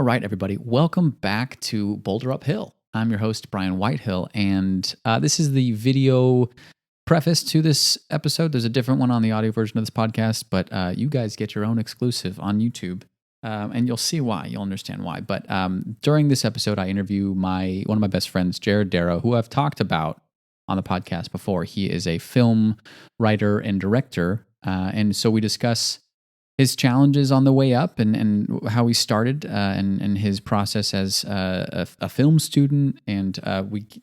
All right, everybody, welcome back to Boulder Uphill. I'm your host, Brian Whitehill, and this is the video preface to this episode. There's a different one on the audio version of this podcast, but you guys get your own exclusive on YouTube, and you'll see why. You'll understand why. But during this episode, I interview one of my best friends, Jared Deiro, who I've talked about on the podcast before. He is a film writer and director, and so we discuss his challenges on the way up and how he started and his process as a film student. And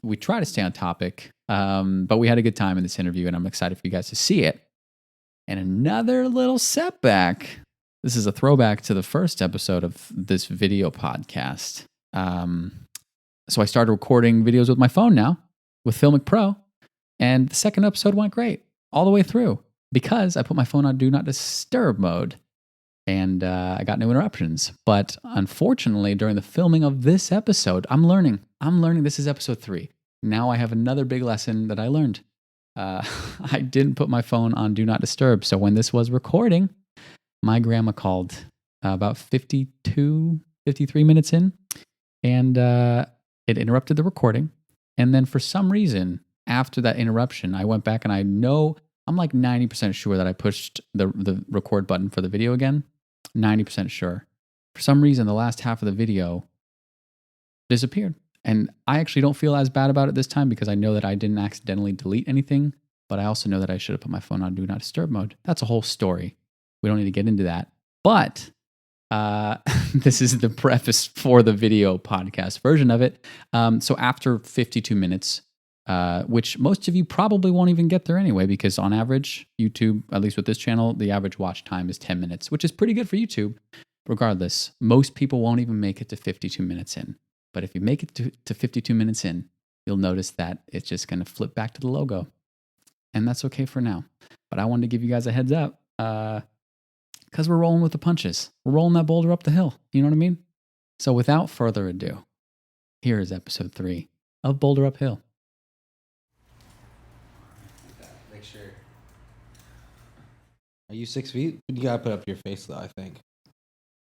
we try to stay on topic, but we had a good time in this interview, and I'm excited for you guys to see it. And another little setback. This is a throwback to the first episode of this video podcast. So I started recording videos with my phone now with Filmic Pro, and the second episode went great all the way through, because I put my phone on Do Not Disturb mode, and I got no interruptions. But unfortunately, during the filming of this episode, I'm learning. This is episode 3. Now I have another big lesson that I learned. I didn't put my phone on Do Not Disturb. So when this was recording, my grandma called about 53 minutes in, and it interrupted the recording. And then for some reason, after that interruption, I went back and I'm like 90% sure that I pushed the record button for the video again. 90% sure. For some reason, the last half of the video disappeared. And I actually don't feel as bad about it this time, because I know that I didn't accidentally delete anything, but I also know that I should have put my phone on Do Not Disturb mode. That's a whole story. We don't need to get into that. But this is the preface for the video podcast version of it. So after 52 minutes, which most of you probably won't even get there anyway, because on average, YouTube, at least with this channel, the average watch time is 10 minutes, which is pretty good for YouTube. Regardless, most people won't even make it to 52 minutes in. But if you make it to 52 minutes in, you'll notice that it's just going to flip back to the logo. And that's okay for now. But I wanted to give you guys a heads up, because we're rolling with the punches. We're rolling that boulder up the hill. You know what I mean? So without further ado, here is episode 3 of Boulder Uphill. Make sure. Are you 6 feet? You gotta put up your face though, I think.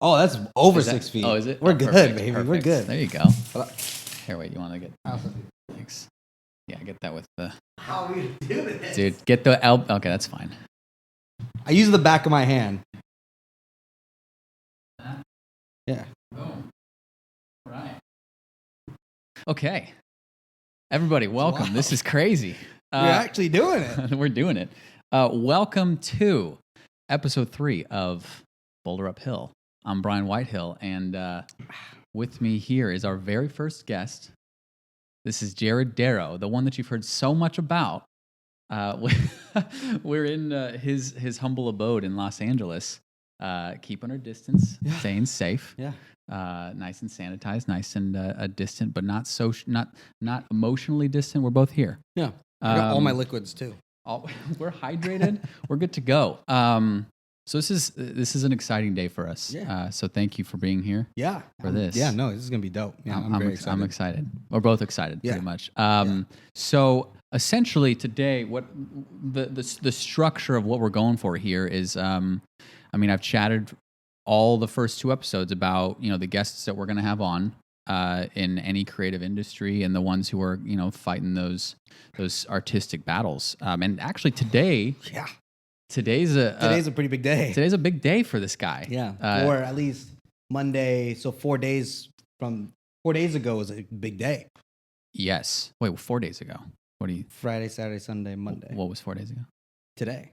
Oh, that's over 6 feet. Oh, is it? We're good, perfect, baby. perfect. We're good. There you go. Here, wait. You want to get? Thanks. Yeah, get that with the. How are we doing this? Dude, get the elbow. Okay, that's fine. I use the back of my hand. Yeah. Boom. All right. Okay. Everybody, welcome. Wow. This is crazy. We're actually doing it. We're doing it. Welcome to episode 3 of Boulder Uphill. I'm Brian Whitehill, and with me here is our very first guest. This is Jared Deiro, the one that you've heard so much about. We're in his humble abode in Los Angeles, keeping our distance, staying safe. Yeah. Nice and sanitized, nice and distant, but not not emotionally distant. We're both here. Yeah. I got all my liquids too. We're hydrated. We're good to go. So this is an exciting day for us. Yeah. So thank you for being here. Yeah. For this. Yeah. No, this is gonna be dope. Yeah. I'm very excited. I'm excited. We're both excited, Yeah. pretty much. So essentially today, what the structure of what we're going for here is, I've chatted all the first 2 episodes about the guests that we're going to have on in any creative industry, and the ones who are fighting those artistic battles. And actually today, today's a pretty big day. Today's a big day for this guy. Yeah. Or at least Monday. So 4 days ago was a big day. Yes. Wait, 4 days ago. What do you? Friday, Saturday, Sunday, Monday. What was 4 days ago? Today.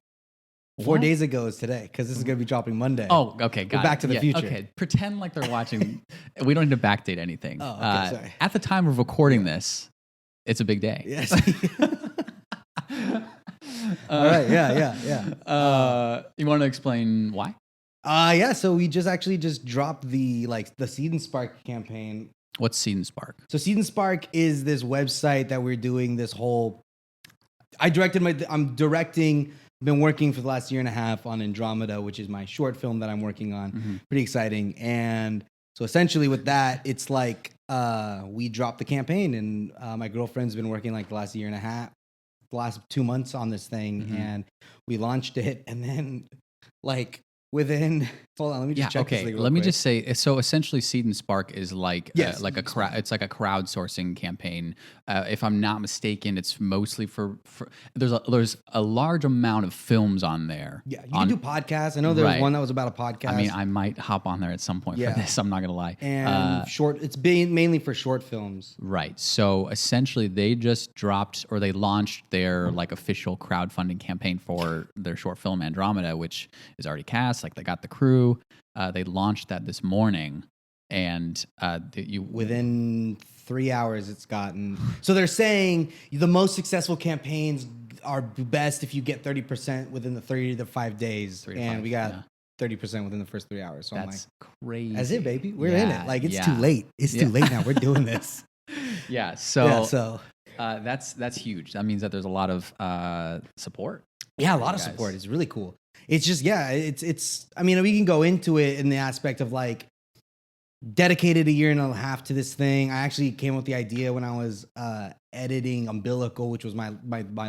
What? 4 days ago is today, because this is going to be dropping Monday. Oh, okay, got We're it. Back to the Future. Okay, pretend like they're watching. We don't need to backdate anything. Oh, okay, sorry. At the time of recording this, it's a big day. Yes. All right. Yeah. You want to explain why? Yeah. So we just dropped the Seed and Spark campaign. What's Seed and Spark? So Seed and Spark is this website that we're doing this whole. I'm directing. Been working for the last year and a half on Andromeda, which is my short film that I'm working on. Mm-hmm. Pretty exciting. And so essentially with that, it's like we dropped the campaign, and my girlfriend's been working like the last year and a half, the last 2 months on this thing, and we launched it. And then like within. Hold on, let me just check this okay. thing real Let me quick. just say. So essentially, Seed and Spark is like Yes, like a crowd. It's like a crowdsourcing campaign. If I'm not mistaken, it's mostly for there's a large amount of films on there. Yeah, you can do podcasts. I know there was Right. one that was about a podcast. I mean, I might hop on there at some point Yeah. for this. I'm not gonna lie. and short. It's being mainly for short films. Right. So essentially, they just dropped or they launched their like official crowdfunding campaign for their short film Andromeda, which is already cast. Like they got the crew. They launched that this morning, and Within 3 hours, it's gotten. So they're saying the most successful campaigns are best if you get 30% within the 30 to 5 days, 3 to and 5, we got yeah. 30% within the first 3 hours. So That's I'm crazy. like, that's it, baby. We're in it. Like it's yeah. too late. It's too late now. We're doing this. Yeah. So, Yeah. So that's huge. That means that there's a lot of support. yeah, a lot of guys. support. It's really cool. It's just it's. I mean, we can go into it in the aspect of like dedicated a year and a half to this thing. I actually came up with the idea when I was editing Umbilical, which was my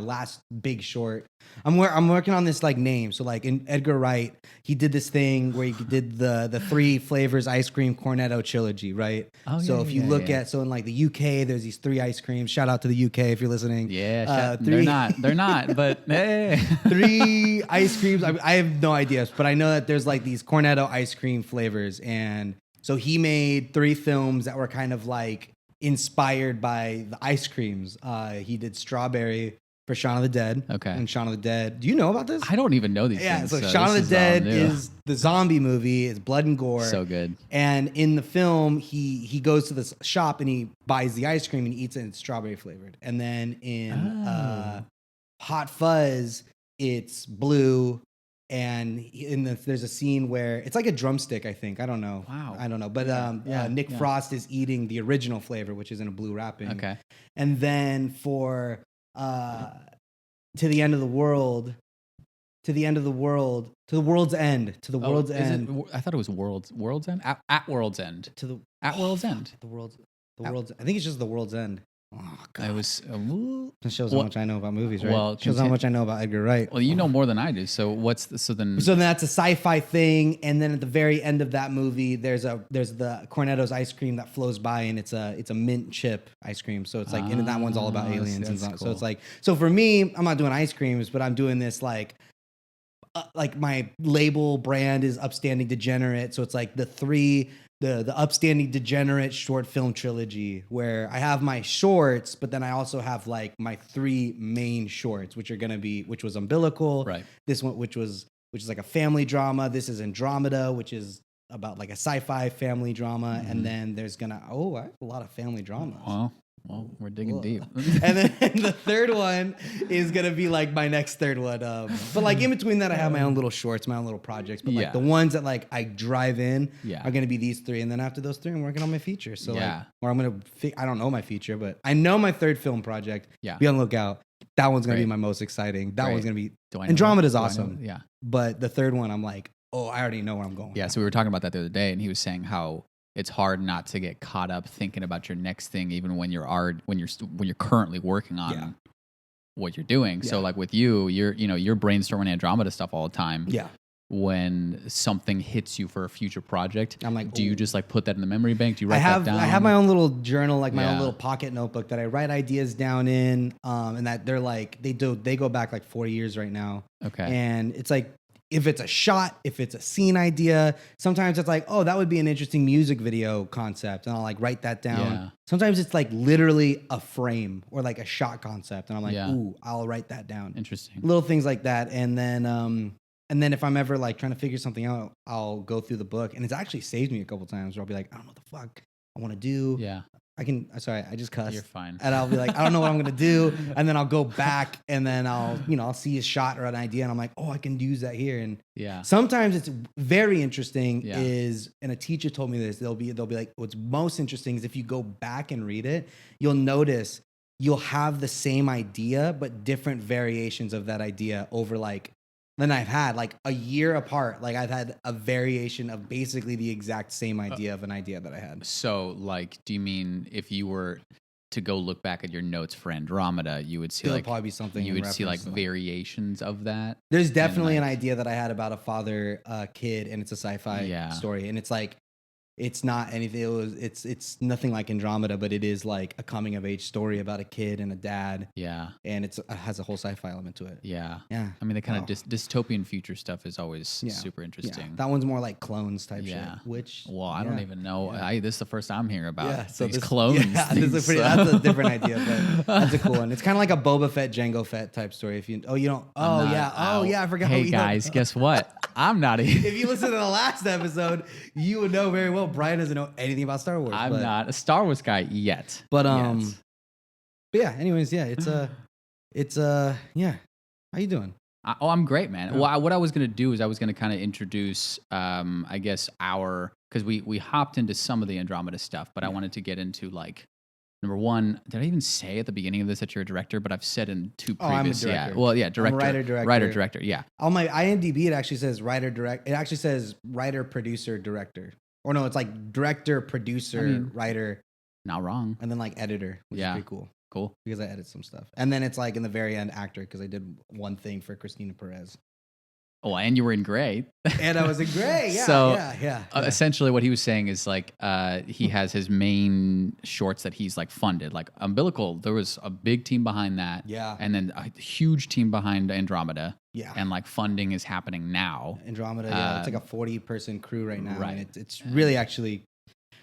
last big short. I'm working on this like name. So like in Edgar Wright, he did this thing where he did the 3 flavors ice cream cornetto trilogy, right? Oh, so yeah, if you yeah, look yeah. at in like the UK, there's these 3 ice creams. Shout out to the UK if you're listening. Yeah. They're They're not. But hey. 3 ice creams. I have no idea, but I know that there's like these cornetto ice cream flavors, and so he made 3 films that were kind of like inspired by the ice creams. He did Strawberry for Shaun of the Dead. Okay. And Shaun of the Dead. Do you know about this? I don't even know these Yeah, things. so Shaun of this the Dead all new. is the zombie movie. It's blood and gore. So good. And in the film, he goes to this shop and he buys the ice cream and he eats it and it's strawberry flavored. And then in Hot Fuzz, it's blue. And there's a scene where it's like a drumstick, I think. I don't know. Wow. I don't know. But Nick Frost is eating the original flavor, which is in a blue wrapping. Okay. And then for To the End of the World, to the world's end. I thought it was World's End. At World's End. At World's End. I think it's just the world's end. Oh God! It was. It shows how much I know about movies, right? Well, Shows how much I know about Edgar Wright. Well, you know more than I do. So then? So that's a sci-fi thing, and then at the very end of that movie, there's the Cornetto's ice cream that flows by, and it's a mint chip ice cream. So it's like, and that one's all about aliens. And that's so it's like, so for me, I'm not doing ice creams, but I'm doing this like my label brand is Upstanding Degenerate. So it's like the Upstanding Degenerate short film trilogy, where I have my shorts, but then I also have like my 3 main shorts, which was Umbilical, Right. This one, which is like a family drama. This is Andromeda, which is about like a sci-fi family drama, and then there's I have a lot of family dramas. Well, we're digging deep. And then the third one is gonna be like my next third one. But like in between that, I have my own little shorts, my own little projects. But like the ones that like I drive in are gonna be these 3, and then after those 3, I'm working on my feature. So or I'm gonna. I don't know my feature, but I know my third film project. Yeah, be on the lookout. That one's gonna be my most exciting. That one's gonna be. Andromeda's awesome. Yeah, but the third one, I'm like, I already know where I'm going. Yeah, so we were talking about that the other day, and he was saying how it's hard not to get caught up thinking about your next thing, even when you're currently working on what you're doing. So like with you're brainstorming Andromeda stuff all the time. Yeah. When something hits you for a future project, I'm like, do you just like put that in the memory bank? Do you write that down? I have my own little journal, like my own little pocket notebook that I write ideas down in, and that they're like they go back like 4 years right now. Okay. And it's like, if it's a shot, if it's a scene idea, sometimes it's like, that would be an interesting music video concept. And I'll like write that down. Yeah. Sometimes it's like literally a frame or like a shot concept. And I'm like, Yeah. I'll write that down. Interesting. Little things like that. And then if I'm ever like trying to figure something out, I'll go through the book. And it's actually saved me a couple times where I'll be like, I don't know what the fuck I want to do. Yeah. Sorry, I just cussed. You're fine. And I'll be like, I don't know what I'm going to do. And then I'll go back and then I'll see a shot or an idea. And I'm like, I can use that here. And sometimes it's very interesting and a teacher told me this, they'll be like, what's most interesting is if you go back and read it, you'll notice you'll have the same idea, but different variations of that idea over then I've had like a year apart. Like I've had a variation of basically the exact same idea of an idea that I had. So like, do you mean if you were to go look back at your notes for Andromeda, you would see There'll probably be something. You would see like variations of that. There's definitely an idea that I had about a father kid, and it's a sci-fi story, and it's like. It's not anything. It's nothing like Andromeda, but it is like a coming of age story about a kid and a dad. Yeah, and it has a whole sci-fi element to it. Yeah, yeah. I mean, the kind of dystopian future stuff is always super interesting. Yeah. That one's more like clones type shit. Which I don't even know. This is the first I'm hearing about these clones. Yeah, that's a different idea, but that's a cool one. It's kind of like a Boba Fett, Jango Fett type story. If you I forgot. Hey guys, guess what? I'm not even. If you listen to the last episode, you would know very well. Brian doesn't know anything about Star Wars. I'm not a Star Wars guy yet. But yeah. Anyways, it's yeah. How you doing? I'm great, man. Yeah. Well, what I was gonna do is I was gonna kind of introduce, I guess because we hopped into some of the Andromeda stuff, but I wanted to get into like. Number one, did I even say at the beginning of this that you're a director? But I've said in two previous, I'm a director. Director, writer, director, yeah. On my IMDb, it actually says writer, direct. It actually says writer, producer, director. Or no, it's like director, producer, writer. Not wrong. And then like editor, which is pretty cool. Cool. Because I edit some stuff. And then it's like in the very end, actor, because I did one thing for Christina Perez. Oh, and you were in Gray. And I was in Gray, yeah. So, essentially what he was saying is like he has his main shorts that he's like funded. Like Umbilical, there was a big team behind that. Yeah. And then a huge team behind Andromeda. Yeah. And like funding is happening now. Andromeda, it's like a 40-person crew right now. Right. And it's really actually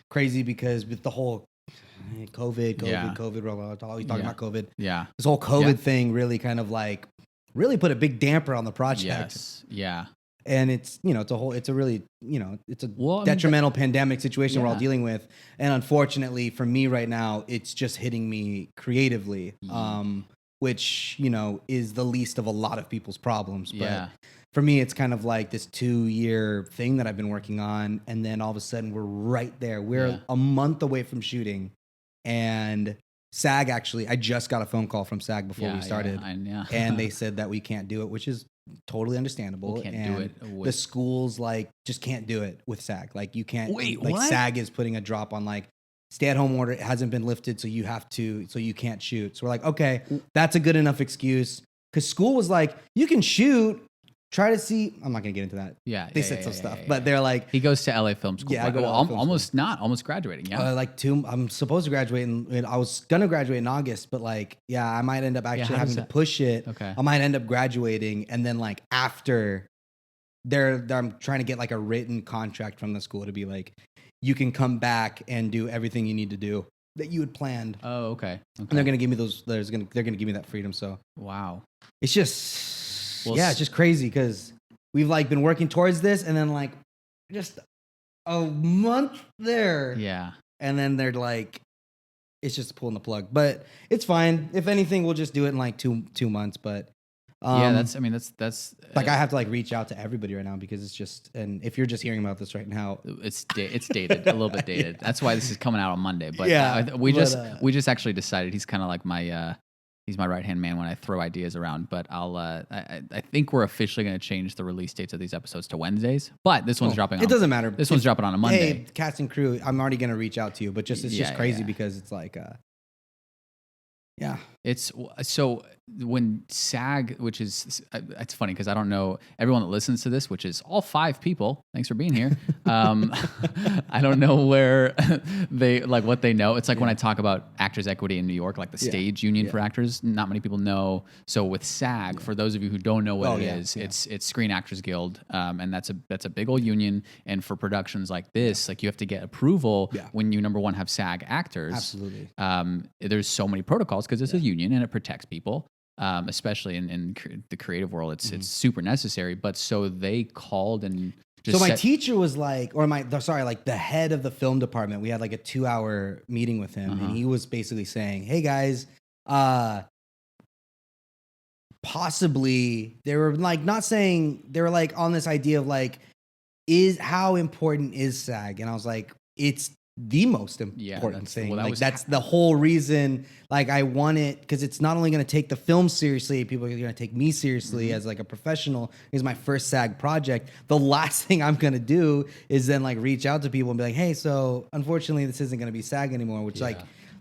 crazy because with the whole COVID, always talking about COVID. Yeah. This whole COVID thing really kind of like really put a big damper on the project. Yes. Yeah. And it's a really detrimental pandemic situation we're all dealing with. And unfortunately for me right now, it's just hitting me creatively, which, is the least of a lot of people's problems. But for me, it's kind of like this 2-year thing that I've been working on. And then all of a sudden we're right there. We're a month away from shooting. And SAG I just got a phone call from SAG before we started, and they said that we can't do it, which is totally understandable. We can't do it. The schools just can't do it with SAG. Like you can't. Wait, like what? SAG is putting a drop on like stay-at-home order. It hasn't been lifted, so you can't shoot. So we're like, okay, that's a good enough excuse. Because school was like, you can shoot. Try to see. I'm not gonna get into that. Yeah, they said some stuff, but they're like, he goes to LA Film School. Yeah, I go to LA Film almost graduating. Yeah, I'm supposed to graduate, and I was gonna graduate in August, but I might end up actually having to push it. Okay, I might end up graduating, and then after, I'm trying to get like a written contract from the school to be like, you can come back and do everything you need to do that you had planned. Oh, okay. And they're gonna give me those. They're gonna give me that freedom. So wow, it's just. It's just crazy because we've been working towards this, and then just a month there. Yeah. And then they're like, it's just pulling the plug. But it's fine. If anything, we'll just do it in 2 months. But that's I have to reach out to everybody right now because it's just, and if you're just hearing about this right now, it's dated, a little bit dated. That's why this is coming out on Monday. But we just actually decided he's kind of like my he's my right-hand man when I throw ideas around, but I think we're officially going to change the release dates of these episodes to Wednesdays, but this one's dropping on... It doesn't matter. This one's dropping on a Monday. Hey, cast and crew, I'm already going to reach out to you, but it's just crazy because it's It's so when SAG, which is, it's funny because I don't know everyone that listens to this, which is all 5 people. Thanks for being here. I don't know where they what they know. It's like when I talk about actors equity in New York, like the stage union for actors, not many people know. So with SAG, for those of you who don't know what it is, it's Screen Actors Guild, and that's a big old union. And for productions like this, you have to get approval when you number one have SAG actors. Absolutely. There's so many protocols because it's a union and it protects people. Especially in the creative world, it's super necessary. But so they called and just my teacher was the head of the film department. We had a 2-hour meeting with him, and he was basically saying, "Hey guys, possibly they were not saying they were on this idea of is how important is SAG?" And I was like, "It's the most important thing. That's the whole reason. I want it because it's not only going to take the film seriously, people are going to take me seriously as a professional. It's my first SAG project. The last thing I'm going to do is then reach out to people and be like, hey, so unfortunately this isn't going to be SAG anymore, which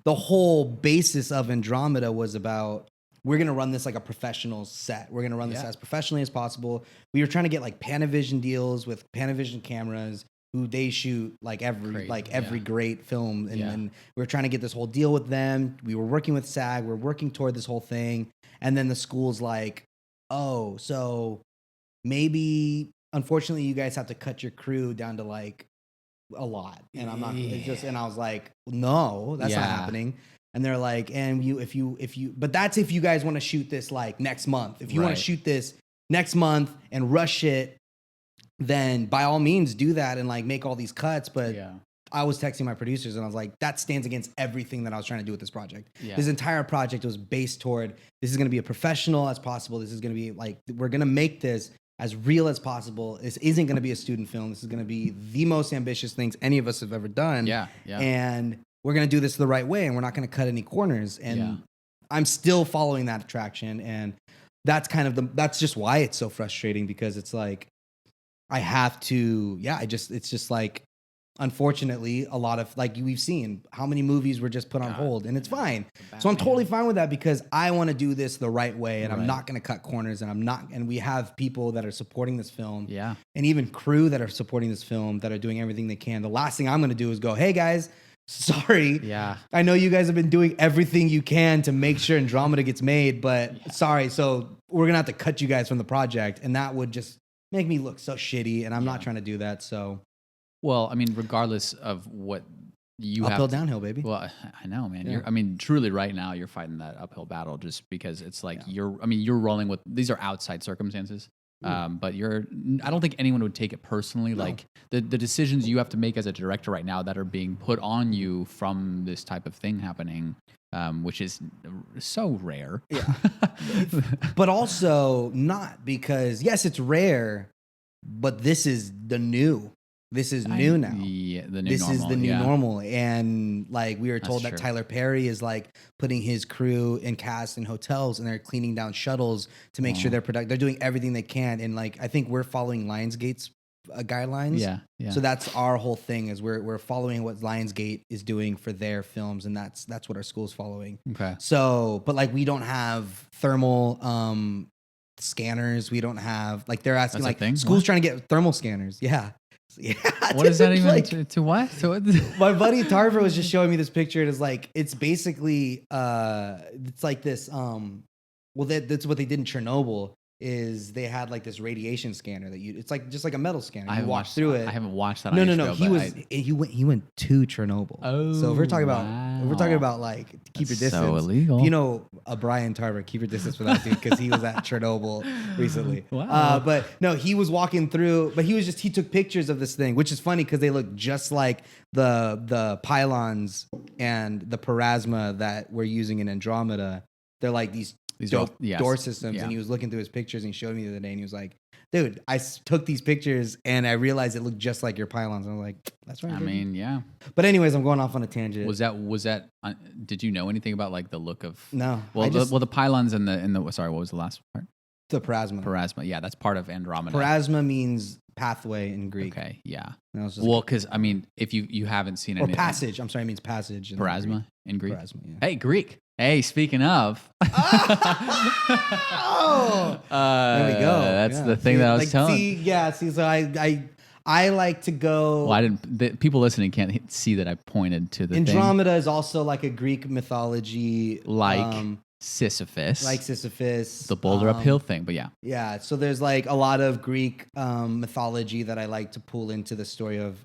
the whole basis of Andromeda was about, we're going to run this like a professional set. We're going to run this as professionally as possible. We were trying to get like Panavision deals with Panavision cameras, who they shoot like every great film. And we were trying to get this whole deal with them. We were working with SAG. We're working toward this whole thing. And then the school's like, oh, so maybe, unfortunately, you guys have to cut your crew down to like a lot. And I'm not, it's just, and I was like, no, that's not happening. And they're like, and if you, but that's if you guys want to shoot this like next month. If you want to shoot this next month and rush it, then by all means do that and like make all these cuts. But I was texting my producers and I was like, that stands against everything that I was trying to do with this project. This entire project was based toward, this is going to be as professional as possible. This is going to be like, we're going to make this as real as possible. This isn't going to be a student film. This is going to be the most ambitious things any of us have ever done. And we're going to do this the right way, and we're not going to cut any corners. And I'm still following that attraction. And that's kind of that's just why it's so frustrating, because it's like, I have to, it's just like, unfortunately, a lot of, like we've seen how many movies were just put on hold, and it's fine. So I'm totally fine with that, because I want to do this the right way, and I'm not going to cut corners, and we have people that are supporting this film. And even crew that are supporting this film that are doing everything they can. The last thing I'm going to do is go, hey guys, sorry. I know you guys have been doing everything you can to make sure Andromeda gets made, but sorry. So we're going to have to cut you guys from the project. And that would just make me look so shitty. And I'm not trying to do that. So, well, I mean, regardless of what you uphill, downhill, baby. Well, I know, man. I mean, truly right now you're fighting that uphill battle, just because it's like you're rolling with, these are outside circumstances. But I don't think anyone would take it personally. No. Like the decisions you have to make as a director right now that are being put on you from this type of thing happening, which is so rare. But also not, because yes, it's rare, but this is the new. This is new now. The new this normal. Is the new normal. And like we were told that Tyler Perry is like putting his crew and cast in hotels, and they're cleaning down shuttles to make sure they're doing everything they can. And like, I think we're following Lionsgate's guidelines. So that's our whole thing, is we're following what Lionsgate is doing for their films. And that's what our school's following. Okay. So, but like, we don't have thermal scanners. We don't have, like, they're asking, like, school's trying to get thermal scanners. What is that even like, to what? So my buddy Tarver was just showing me this picture. It is like, it's basically it's like this well, that's what they did in Chernobyl, is they had like this radiation scanner that it's like just like a metal scanner. You walk through it. I haven't watched that. No. He went to Chernobyl. Oh, so if we're talking about like keep your distance. So illegal. If you know Brian Tarver, keep your distance from that dude, because he was at Chernobyl recently. Wow. But no, he was walking through. But he took pictures of this thing, which is funny because they look just like the pylons and the parasma that we're using in Andromeda. They're like these door systems, and he was looking through his pictures, and he showed me the other day, and he was like, dude, I took these pictures and I realized it looked just like your pylons. And I was like, that's right. I mean, yeah. But anyways, I'm going off on a tangent. Was that did you know anything about like the look of? No. Well, the pylons and the sorry, what was the last part? The parasma. Parasma, yeah, that's part of Andromeda. Parasma means pathway in Greek. Okay, yeah. Well, because I mean, if you haven't seen it, or passage. I'm sorry, it means passage. Parasma in Greek. Parasma, yeah. Hey, Greek. Hey, speaking of, there we go. That's the thing that I was telling. So I like to go. Well, people listening can't see that I pointed to the Andromeda thing. is also like a Greek mythology, like Sisyphus, the boulder uphill thing. But yeah. So there's like a lot of Greek mythology that I like to pull into the story of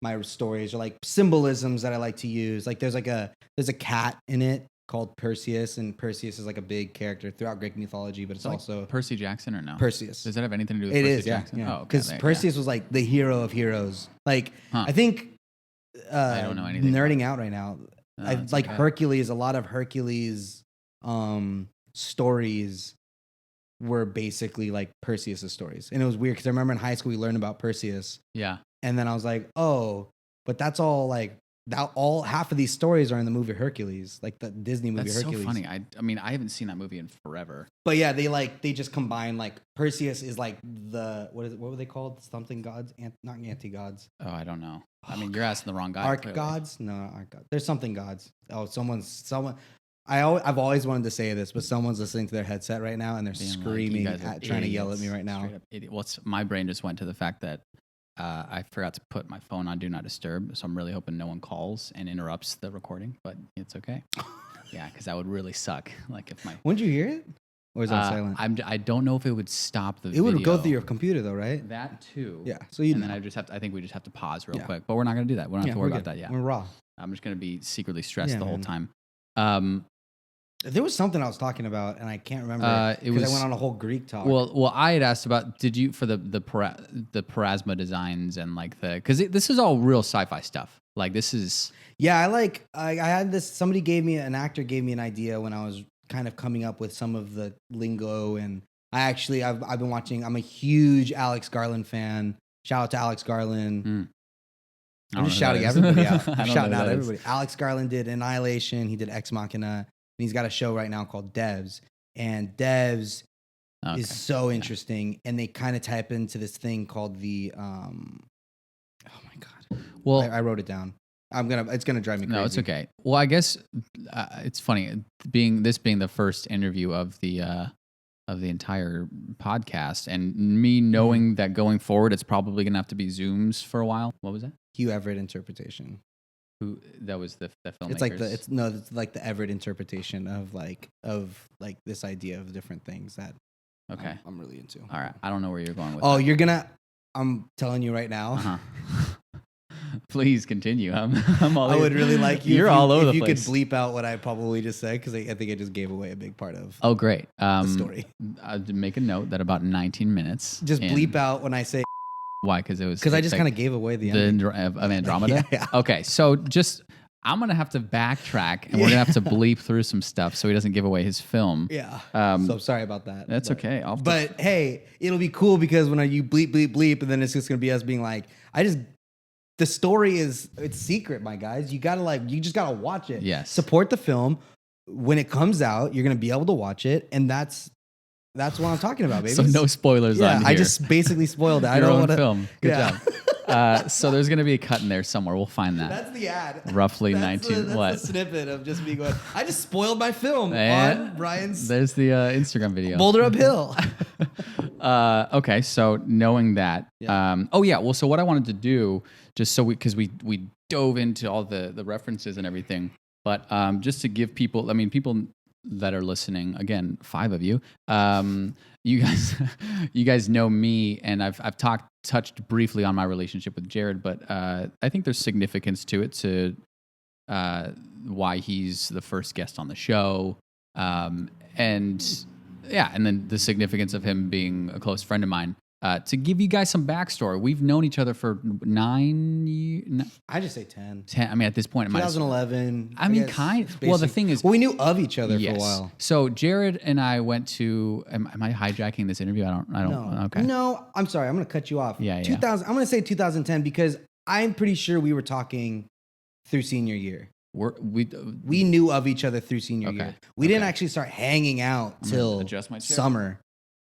my stories, or like symbolisms that I like to use. Like there's a cat in it called Perseus, and Perseus is like a big character throughout Greek mythology, but it's also Percy Jackson, or no? Perseus. Does that have anything to do with Percy Jackson? Yeah. Because Perseus was like the hero of heroes. Like I think I don't know anything. Nerding out right now. Hercules, a lot of Hercules stories were basically like Perseus' stories. And it was weird because I remember in high school we learned about Perseus. Yeah. And then I was like, oh, but that's all like half of these stories are in the movie Hercules, like the Disney movie Hercules. That's so funny. I mean, I haven't seen that movie in forever. But yeah, they just combine, like Perseus is like what were they called? Something gods, not anti-gods. Oh, I don't know. I mean, you're asking the wrong guy. Arc gods? No, not arc gods. There's something gods. Oh, someone. I've always wanted to say this, but someone's listening to their headset right now and they're screaming trying to yell at me right now. Well, my brain just went to the fact that I forgot to put my phone on Do Not Disturb, so I'm really hoping no one calls and interrupts the recording, but it's okay. Yeah, because that would really suck. Like if Wouldn't you hear it? Or is that silent? I don't know if it would stop the video. It would go through your computer though, right? That too. Yeah. So and then I think we just have to pause real quick, but we're not going to do that. We don't have to worry about that yet. We're raw. I'm just going to be secretly stressed the whole time. There was something I was talking about, and I can't remember because I went on a whole Greek talk. Well, I had asked about for the Parasma designs and like because this is all real sci-fi stuff. Like this is I had this. An actor gave me an idea when I was kind of coming up with some of the lingo, and I've been watching. I'm a huge Alex Garland fan. Shout out to Alex Garland. I'm just shouting everybody out. I'm shouting out everybody. Alex Garland did Annihilation. He did Ex Machina. And he's got a show right now called Devs. And Devs is so interesting. And they kind of type into this thing called the oh my God. Well, I wrote it down. It's gonna drive me crazy. No, it's okay. Well, I guess it's funny being the first interview of the entire podcast, and me knowing that going forward it's probably gonna have to be Zooms for a while. What was that? Hugh Everett interpretation. Who that was the filmmakers? It's like the Everett interpretation of this idea of different things that I'm really into. All right, I don't know where you're going with. Oh, I'm telling you right now. Uh-huh. Please continue. I'm all. I would really like you. You're all over the place. If you could bleep out what I probably just said, because I think I just gave away a big part of. Oh, great. The story. I'd make a note that about 19 minutes. Just bleep out when I say. Why? Because I just kind of gave away the ending of Andromeda. Yeah. Okay, so I'm gonna have to backtrack, and we're gonna have to bleep through some stuff so he doesn't give away his film. Yeah. So I'm sorry about that. That's okay. But hey, it'll be cool because when you bleep, and then it's just gonna be us being like, the story it's secret, my guys. You just gotta watch it. Yes. Support the film. When it comes out, you're gonna be able to watch it, and that's what I'm talking about, baby. So no spoilers on here. I just basically spoiled it. I don't want to film. Good job. So there's going to be a cut in there somewhere. We'll find that. That's the ad. Roughly 19. That's the snippet of just me going, I just spoiled my film on Brian's. There's the Instagram video. Boulder Up Hill. Okay, so knowing that. Yeah. Well, so what I wanted to do, just so because we dove into all the references and everything, but just to give people, people that are listening, again, 5 of you, you guys know me, and I've touched briefly on my relationship with Jared, but I think there's significance to it, to why he's the first guest on the show, and then the significance of him being a close friend of mine. To give you guys some backstory, we've known each other for 9 years. I just say 10. 10. I mean, at this point, it 2011. Well, the thing is, we knew of each other for a while. So Jared and I went to. Am I hijacking this interview? I don't. No. Okay. No, I'm sorry. I'm going to cut you off. Yeah. 2000. I'm going to say 2010 because I'm pretty sure we were talking through senior year. We knew of each other through senior year. We didn't actually start hanging out till summer.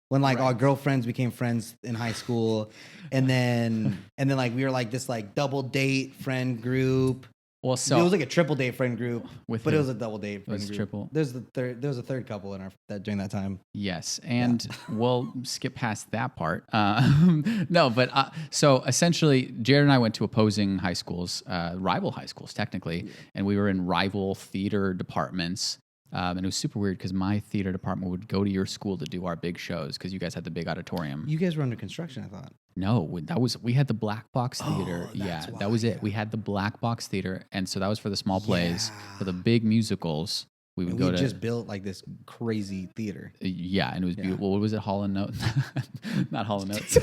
When our girlfriends became friends in high school, and then we were like this double date friend group. Well, so it was like a triple date friend group, but it was a double date friend group. Triple. There was a third couple during that time. Yes, and we'll skip past that part. No, but so essentially, Jared and I went to opposing high schools, rival high schools technically, and we were in rival theater departments. And it was super weird because my theater department would go to your school to do our big shows because you guys had the big auditorium. You guys were under construction, I thought. No, we had the Black Box Theater. That was it. We had the Black Box Theater, and so that was for the small plays. For the big musicals, we just built this crazy theater. And it was beautiful. What was it? Hall and Notes? Not Hall and Notes.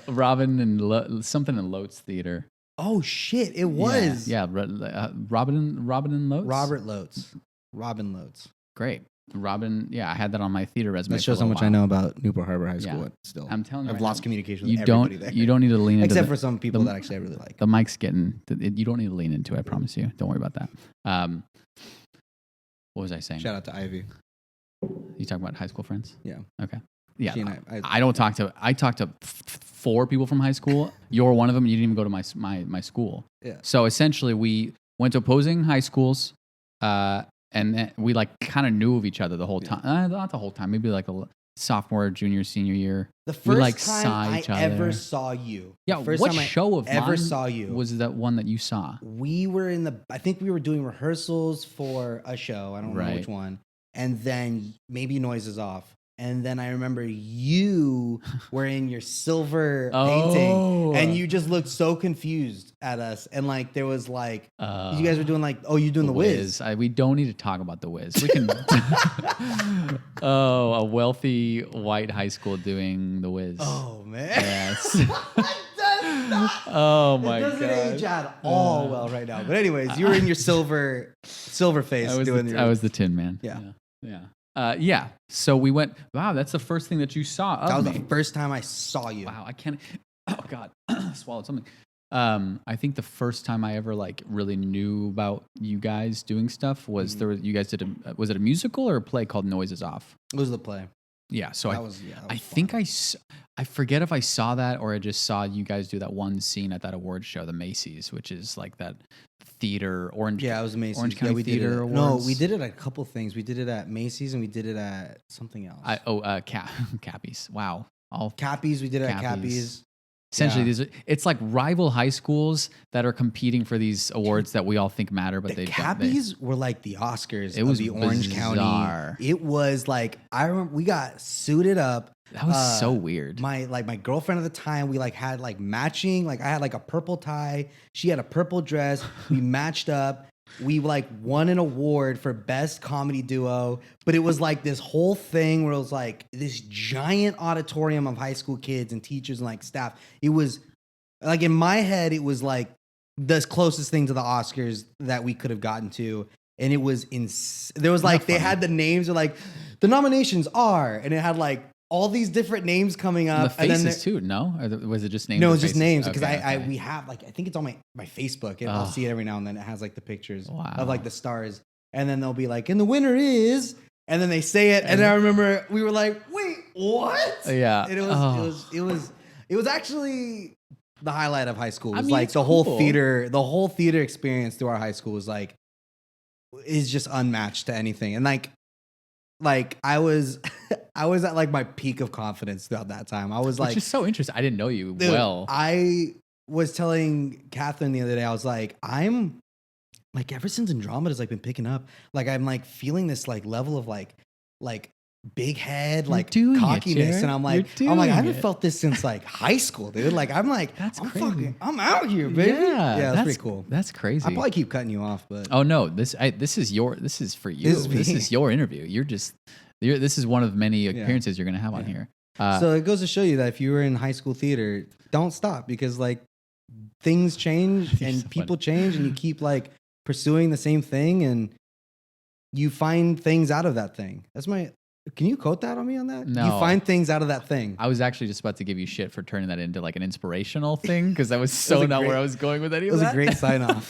Robin and something in Lotes Theater. Oh shit! It was Robin and Lotes. Robin Lotes. Great. Robin, I had that on my theater resume. That shows how much I know about Newport Harbor High School. Still, I'm telling you, I've lost communication with everybody there. You don't need to lean into except for some people that actually I really like. The mic's getting. You don't need to lean into it. I promise you. Don't worry about that. What was I saying? Shout out to Ivy. You talking about high school friends? Yeah. Okay. Yeah. I talked to 4 people from high school. You're one of them. You didn't even go to my school. Yeah. So essentially, we went to opposing high schools, and then we like kind of knew of each other the whole time. Not the whole time. Maybe like a sophomore, junior, senior year. The first time I ever saw you. Yeah. What show of ever mine saw you was that one that you saw? We were I think we were doing rehearsals for a show. I don't know which one. And then maybe Noises Off. And then I remember you were in your silver painting, and you just looked so confused at us. And like there was like you guys were doing like, you doing the Wiz. We don't need to talk about the Wiz. We can. A wealthy white high school doing the Wiz. Oh man. Yes. Oh my god. It doesn't age at all well right now. But anyways, you were in your silver face doing I was the Tin Man. Yeah. So we went, wow, that's the first thing that you saw of That was me. the first time I saw you. Wow, I can't, oh God, swallowed something. I think the first time I ever like really knew about you guys doing stuff was you guys did was it a musical or a play called Noises Off? It was the play. Yeah, so that was I think I forget if I saw that or I just saw you guys do that one scene at that award show, the Macy's, which is like that theater Orange. Yeah, it was Macy's. Orange County Theater Awards. No, we did it at a couple things. We did it at Macy's and we did it at something else. Cappies. Wow. Cappies. We did it at Cappies. Essentially, it's like rival high schools that are competing for these awards that we all think matter, but the Cappies were like the Oscars of the Orange bizarre. County. It was like I remember we got suited up. That was so weird. My girlfriend at the time, we like had like matching. Like I had like a purple tie. She had a purple dress. We matched up. We like won an award for best comedy duo, but it was like this whole thing where it was like this giant auditorium of high school kids and teachers and like staff. It was like in my head, it was like the closest thing to the Oscars that we could have gotten to. And it was there was like, they had the names of like the nominations are, and it had like all these different names coming up. And the faces too, no? Or was it just names? No, it was just names because okay. we have like, I think it's on my Facebook and I'll see it every now and then. It has like the pictures of like the stars. And then they'll be like, and the winner is, and then they say it. And I remember we were like, wait, what? Yeah. And it was actually the highlight of high school. It was like the whole theater experience through our high school was like, is just unmatched to anything. And like I was at like my peak of confidence throughout that time. I was like, which is so interesting. I didn't know you well. I was telling Catherine the other day, I was like, I'm like, ever since Andromeda's like been picking up, like I'm like feeling this like level of like big head, like cockiness. And I'm like, I haven't felt this since like high school, dude. Like I'm like, I'm out here, baby. Yeah, that's pretty cool. That's crazy. I'll probably keep cutting you off, but oh no, this is for you. This is your interview. This is one of many appearances you're gonna have on here. So it goes to show you that if you were in high school theater, don't stop, because like things change and people change, and you keep like pursuing the same thing, and you find things out of that thing. Can you quote that on me on that? No. You find things out of that thing. I was actually just about to give you shit for turning that into like an inspirational thing, because that was not where I was going with any of that. It was a great sign off.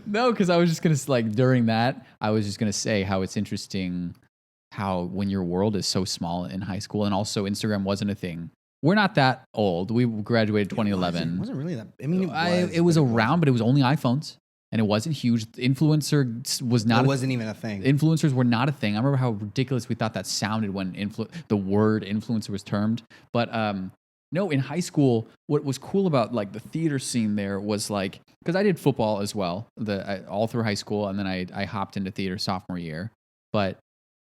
No, because I was just going to like during that, I was just going to say how it's interesting how when your world is so small in high school, and also Instagram wasn't a thing. We're not that old. We graduated 2011. It wasn't really that. I mean, it was around, but it was only iPhones. And it wasn't huge. Influencer was not. It wasn't even a thing. Influencers were not a thing. I remember how ridiculous we thought that sounded when the word influencer was termed. But no, in high school, what was cool about like the theater scene there was like, because I did football as well, all through high school, and then I hopped into theater sophomore year. But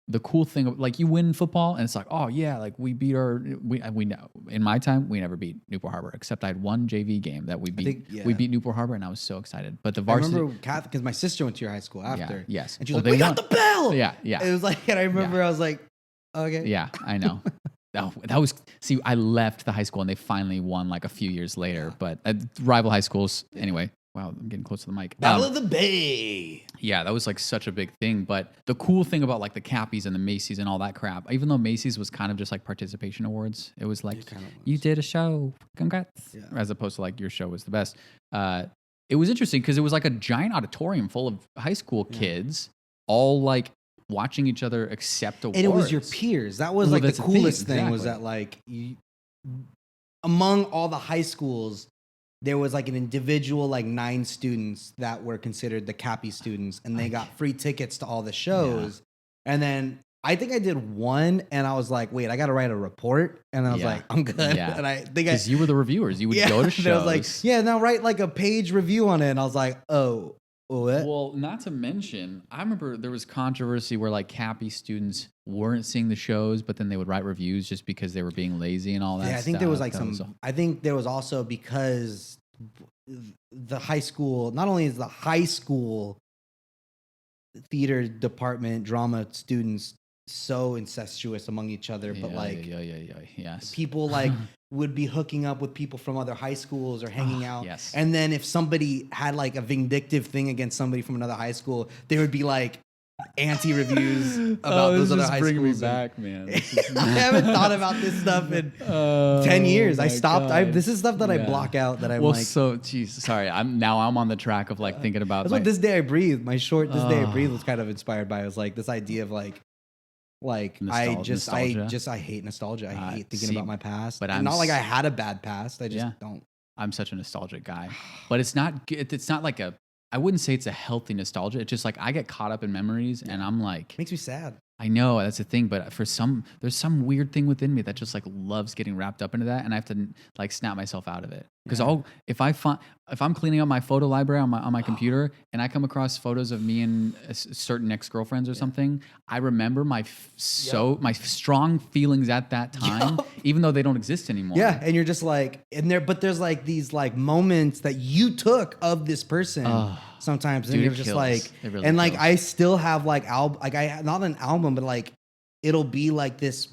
the cool thing, like you win football, and it's like, oh yeah, like we beat we know. In my time, we never beat Newport Harbor, except I had one JV game that we beat. We beat Newport Harbor, and I was so excited. But the varsity, I remember because my sister went to your high school after. Yeah, yes, and she was like, "We got the bell." Yeah. It was like, and I remember I was like, okay. Yeah, I know. That was I left the high school, and they finally won like a few years later. But rival high schools, anyway. Wow, I'm getting close to the mic. Battle of the Bay. Yeah, that was like such a big thing. But the cool thing about like the Cappies and the Macy's and all that crap, even though Macy's was kind of just like participation awards, it was like, you did a show, congrats. Yeah. As opposed to like your show was the best. It was interesting because it was like a giant auditorium full of high school kids, all like watching each other accept awards. And it was your peers. That was like the coolest thing was that like among all the high schools, there was like an individual, like 9 students that were considered the Cappy students, and they got free tickets to all the shows. Yeah. And then I think I did one, and I was like, wait, I got to write a report. And I was like, I'm good. Yeah. And I think because you were the reviewers. You would go to shows. I was like, yeah, now write like a page review on it. And I was like, oh, what? Well, not to mention, I remember there was controversy where like Cappy students weren't seeing the shows, but then they would write reviews just because they were being lazy and all that. Yeah, I think there was like I think there was also because the high school, not only is the high school theater department drama students so incestuous among each other, but like yes, people like would be hooking up with people from other high schools or hanging out. Yes. And then if somebody had like a vindictive thing against somebody from another high school, there would be like anti-reviews about those other high schools. Bringing me back, man. I haven't thought about this stuff in 10 years. I stopped. This is stuff that I block out that I'm like. So, geez, sorry. I'm on the track of like thinking about. That's what This Day I Breathe. My short This Day I Breathe was kind of inspired by. It was like this idea of like nostalgia. I hate nostalgia. I hate thinking about my past. But not like I had a bad past. I just don't. I'm such a nostalgic guy, but it's not like I wouldn't say it's a healthy nostalgia. It's just like I get caught up in memories and I'm like, makes me sad. I know that's the thing, but there's some weird thing within me that just like loves getting wrapped up into that, and I have to like snap myself out of it. Because if I'm cleaning up my photo library on my computer and I come across photos of me and certain ex-girlfriends or something, I remember my strong feelings at that time, even though they don't exist anymore. Yeah, and you're just like but there's like these like moments that you took of this person. Sometimes, and you're just like, really and like kills. I still have like not an album, but like it'll be like this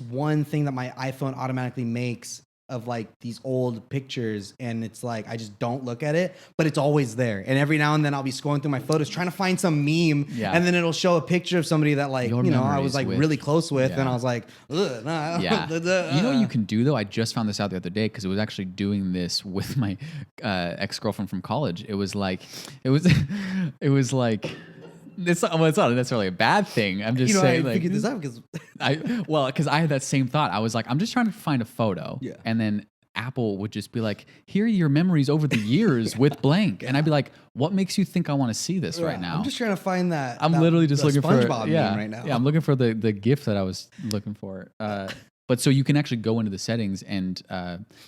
one thing that my iPhone automatically makes of like these old pictures, and it's like I just don't look at it, but it's always there. And every now and then I'll be scrolling through my photos trying to find some meme, and then it'll show a picture of somebody that like I was like really close with, and I was like, ugh, nah. You know what you can do though? I just found this out the other day because it was actually doing this with my ex-girlfriend from college. It was like it's not necessarily a bad thing. I'm just saying, I figured this out because because I had that same thought. I was like, I'm just trying to find a photo, and then Apple would just be like, "Here are your memories over the years with blank," and I'd be like, "What makes you think I want to see this right now?" I'm just trying to find that. I'm literally just looking for SpongeBob meme right now. Yeah, I'm looking for the GIF that I was looking for. But so you can actually go into the settings and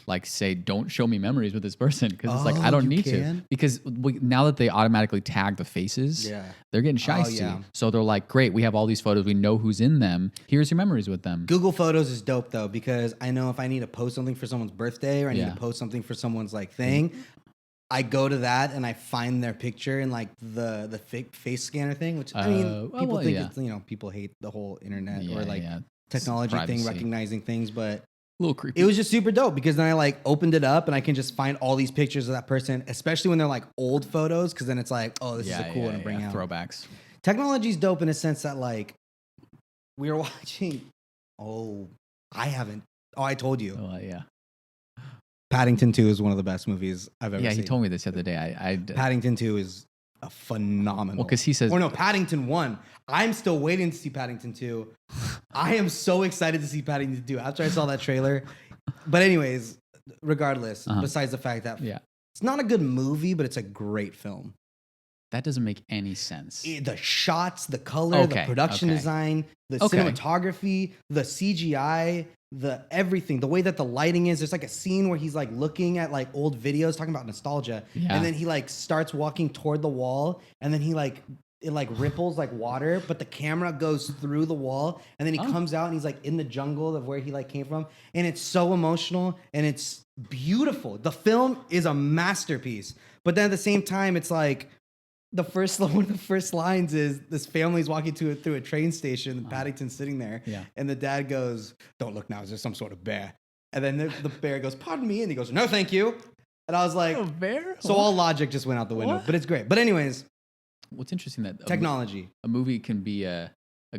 like say, don't show me memories with this person because it's like I don't need to, because now that they automatically tag the faces, they're getting shysty. So they're like, great, we have all these photos, we know who's in them. Here's your memories with them. Google Photos is dope though, because I know if I need to post something for someone's birthday or I need to post something for someone's like thing, I go to that and I find their picture in like the fake face scanner thing, which I mean, people think it's, people hate the whole internet or like technology thing, recognizing things, but a little creepy. It was just super dope because then I like opened it up and I can just find all these pictures of that person, especially when they're like old photos, because then it's like, oh, this is a cool one to bring out. Throwbacks. Technology's dope in a sense that like we were watching. I told you. Paddington 2 is one of the best movies I've ever seen. Yeah, he told me this the other day. Paddington 2 is a phenomenal. Well, because he says, Paddington 1. I'm still waiting to see Paddington 2. I am so excited to see Paddington 2 after I saw that trailer. But anyways, regardless, besides the fact that it's not a good movie, but it's a great film. That doesn't make any sense. The shots, the color, the production design, the cinematography, the CGI, the everything, the way that the lighting is. There's like a scene where he's like looking at like old videos, talking about nostalgia, and then he like starts walking toward the wall, and then he like it like ripples like water, but the camera goes through the wall, and then he comes out and he's like in the jungle of where he like came from, and it's so emotional and it's beautiful. The film is a masterpiece, but then at the same time, it's like one of the first lines is this family's walking through a train station, and Paddington's sitting there, and the dad goes, "Don't look now, is there some sort of bear?" And then the bear goes, "Pardon me," and he goes, "No, thank you." And I was like, a bear? So all logic just went out the window. But it's great. But anyways, what's interesting that technology. A movie can be a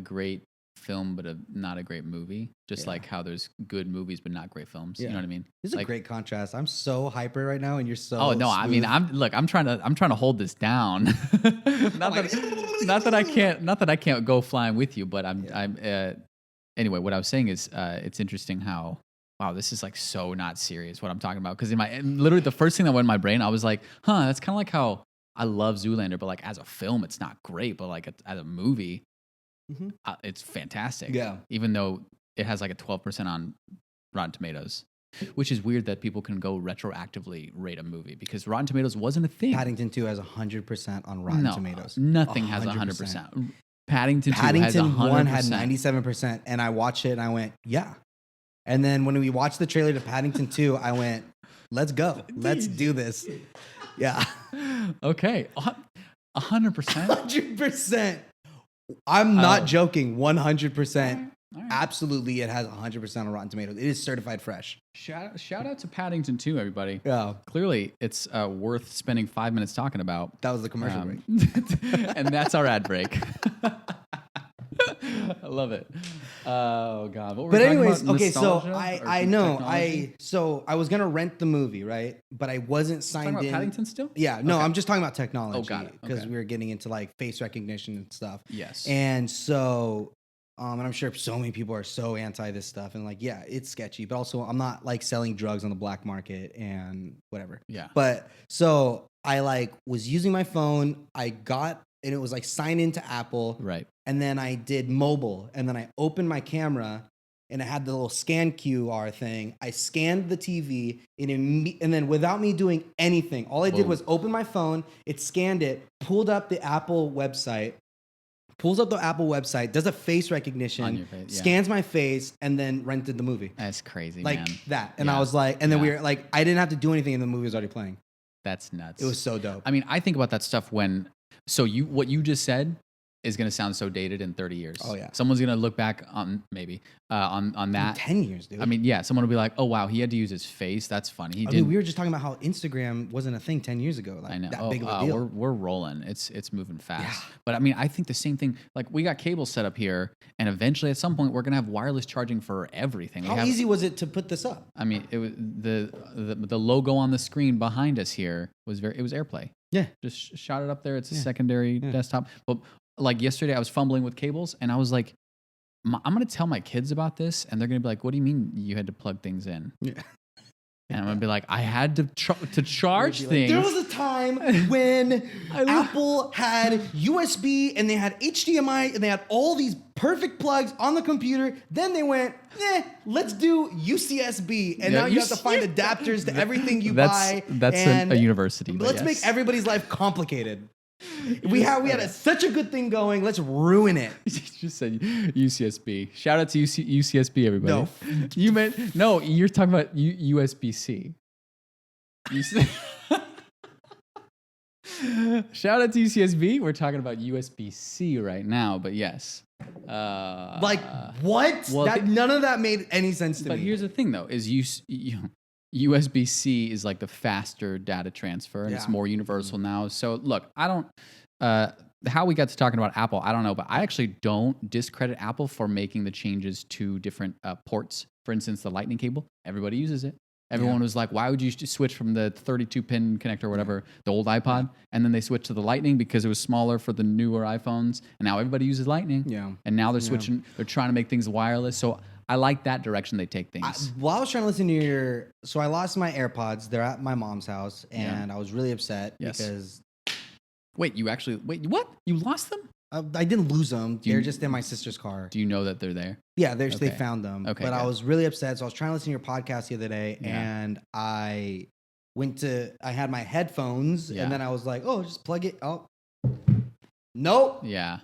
great film, but not a great movie. Just like how there's good movies, but not great films. You know what I mean? This is a great contrast. I'm so hyper right now, and you're so. Oh no! Smooth. I mean, I'm trying to hold this down. not that I can't go flying with you, but anyway. What I was saying is, it's interesting how. Wow, this is like so not serious what I'm talking about. Because literally the first thing that went in my brain, I was like, that's kind of like how I love Zoolander, but like as a film, it's not great. But like as a movie, it's fantastic. Yeah. Even though it has like a 12% on Rotten Tomatoes, which is weird that people can go retroactively rate a movie because Rotten Tomatoes wasn't a thing. Paddington 2 has 100% on Rotten Tomatoes. Nothing 100%. Has 100%. Paddington 2 has 100%. 1 had 97%, and I watched it and I went, yeah. And then when we watched the trailer to Paddington 2, I went, let's go. Let's do this. Yeah. Okay. 100%? 100%. I'm not joking. 100%. All right. Absolutely, it has 100% on Rotten Tomatoes. It is certified fresh. Shout out to Paddington 2, everybody. Yeah. Clearly, it's worth spending 5 minutes talking about. That was the commercial break. And that's our ad break. I love it. Oh God! What were but we anyways, about? okay. So Nostalgia I know I was gonna rent the movie, right? But I wasn't signed talking about in. Paddington still? Yeah. No, I'm just talking about technology. Oh, got it. Because we were getting into like face recognition and stuff. Yes. And so, and I'm sure so many people are so anti this stuff, and like, yeah, it's sketchy. But also, I'm not like selling drugs on the black market and whatever. Yeah. But so I like was using my phone. And it was like sign into Apple. Right. And then I did mobile. And then I opened my camera and it had the little scan QR thing. I scanned the TV and then without me doing anything, all I did was open my phone. It scanned it, pulled up the Apple website, does a face recognition, on your face, scans my face, and then rented the movie. That's crazy, like man. that. And I was like, and then we were like, I didn't have to do anything and the movie was already playing. That's nuts. It was so dope. I mean, I think about that stuff when. So what you just said is going to sound so dated in 30 years. Oh yeah. Someone's going to look back on maybe on that. 10 years, dude. I mean, yeah. Someone will be like, "Oh wow, he had to use his face. That's funny." We were just talking about how Instagram wasn't a thing 10 years ago. Like, I know. That big of a deal. We're rolling. It's moving fast. Yeah. But I mean, I think the same thing. Like we got cables set up here, and eventually at some point we're gonna have wireless charging for everything. How easy was it to put this up? I mean, it was the logo on the screen behind us here was AirPlay. Yeah. Just shot it up there. It's a secondary desktop. But like yesterday, I was fumbling with cables, and I was like, I'm going to tell my kids about this, and they're going to be like, what do you mean you had to plug things in? Yeah. And I'm going to be like, I had to charge things. There was a time when Apple had USB, and they had HDMI, and they had all these perfect plugs on the computer. Then they went, let's do UCSB. And now you have to find adapters to everything you buy. That's a university. Let's make everybody's life complicated. We had such a good thing going. Let's ruin it. You just said UCSB. Shout out to UCSB, everybody. No, you're talking about USB-C. Shout out to UCSB. We're talking about USB-C right now, but yes. Like what? Well, none of that made any sense to me. But here's the thing, though: is USB-C is like the faster data transfer, and it's more universal now. So look, I don't. How we got to talking about Apple, I don't know, but I actually don't discredit Apple for making the changes to different ports. For instance, the Lightning cable, everybody uses it. Everyone was like, why would you switch from the 32-pin connector or whatever, the old iPod, and then they switched to the Lightning because it was smaller for the newer iPhones, and now everybody uses Lightning. Yeah. And now they're switching, they're trying to make things wireless. So I like that direction they take things. I was trying to listen to so I lost my AirPods. They're at my mom's house, and I was really upset because... Wait, what? You lost them? I didn't lose them. They're just in my sister's car. Do you know that they're there? Yeah, they found them. Okay, but I was really upset. So I was trying to listen to your podcast the other day, and I had my headphones, and then I was like, oh, just plug it. Oh, nope. Yeah.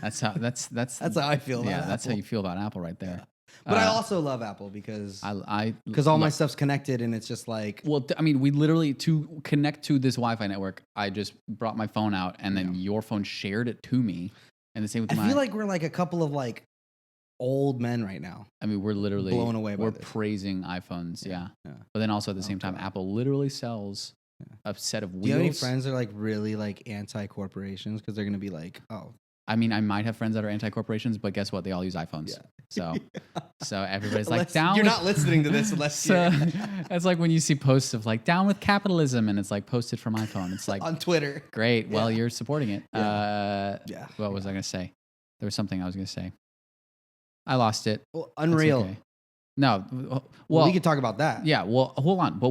That's how I feel about Apple. That's how you feel about Apple right there. Yeah. But I also love Apple because my stuff's connected and it's just like... Well, I mean, we literally, to connect to this Wi-Fi network, I just brought my phone out and then your phone shared it to me. And the same with I feel like we're like a couple of like old men right now. I mean, we're literally blown away by we're this. praising iPhones, yeah. But then also at the same time, Apple literally sells a set of wheels. Do you have any friends that are like really like anti-corporations because they're gonna be like, oh. I mean, I might have friends that are anti-corporations, but guess what? They all use iPhones. Yeah. So everybody's like, down. You're not listening to this unless you're. It's like when you see posts of like down with capitalism, and it's like posted from iPhone. It's like on Twitter. Great. Well, you're supporting it. Yeah. What was I gonna say? There was something I was gonna say. I lost it. Well, unreal. Okay. No. Well, we could talk about that. Yeah. Well, hold on. But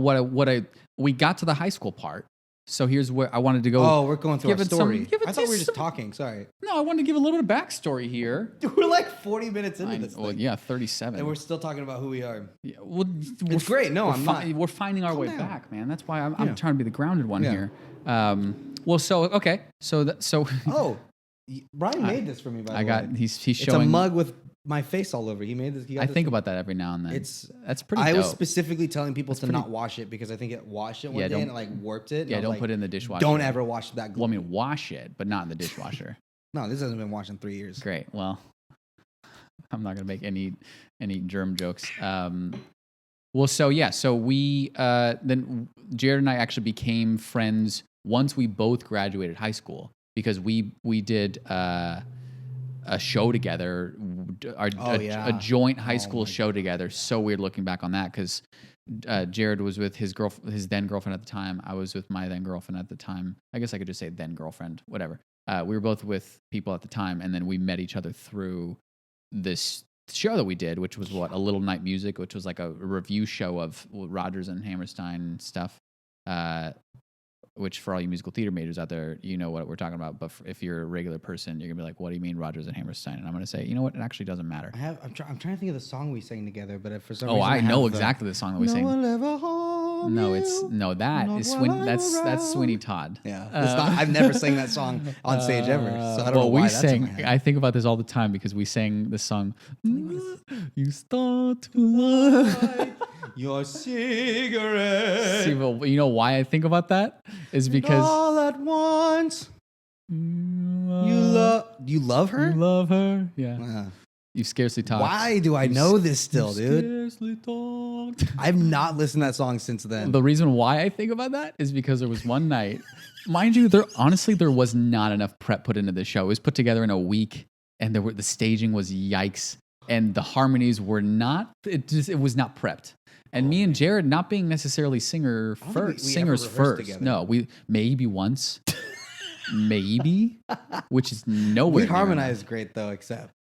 we got to the high school part. So here's where I wanted to go. Oh, we're going through our story. I thought we were just talking. Sorry. No, I wanted to give a little bit of backstory here. Dude, we're like 40 minutes into this thing. Well, yeah, 37. And we're still talking about who we are. Yeah, well, it's great. No, I'm not. We're finding our way back, man. That's why I'm trying to be the grounded one here. Well, so, okay. Oh, Brian made this for me, by the way. He's showing. It's a mug with my face all over. He made this. I think about that every now and then. That's pretty dope. I was specifically telling people to not wash it because I think it washed it one day and it like warped it. Yeah, don't put it in the dishwasher. Don't ever wash that. Well, I mean, wash it, but not in the dishwasher. No, this hasn't been washed in 3 years. Great. Well, I'm not gonna make any germ jokes. Well, so we then Jared and I actually became friends once we both graduated high school because we did a show together, a joint high school show together. So weird looking back on that because Jared was with his then girlfriend at the time. I was with my then girlfriend at the time. I guess I could just say then girlfriend, whatever. We were both with people at the time, and then we met each other through this show that we did, which was A Little Night Music, which was like a review show of Rodgers and Hammerstein stuff. Which for all you musical theater majors out there, you know what we're talking about. But if you're a regular person, you're gonna be like, "What do you mean Rodgers and Hammerstein?" And I'm gonna say, you know what? It actually doesn't matter. I'm trying to think of the song we sang together, but if for some reason, I know exactly the song that we sang. That's Sweeney Todd. Yeah, I've never sang that song on stage ever, so I don't know why that's in my head. I think about this all the time because we sang the song. You start to light your cigarette. See, well, you know why I think about that is because all at once you love her. You love her. Yeah. You scarcely talk. Why do I know this still, dude? Scarcely talked. I've not listened to that song since then. The reason why I think about that is because there was one night, mind you, there was not enough prep put into this show. It was put together in a week, and the staging was yikes, and the harmonies were not. It was not prepped. And me and Jared, not being necessarily singers first. Together. No, we maybe once. Maybe, which is nowhere. We harmonize great though, except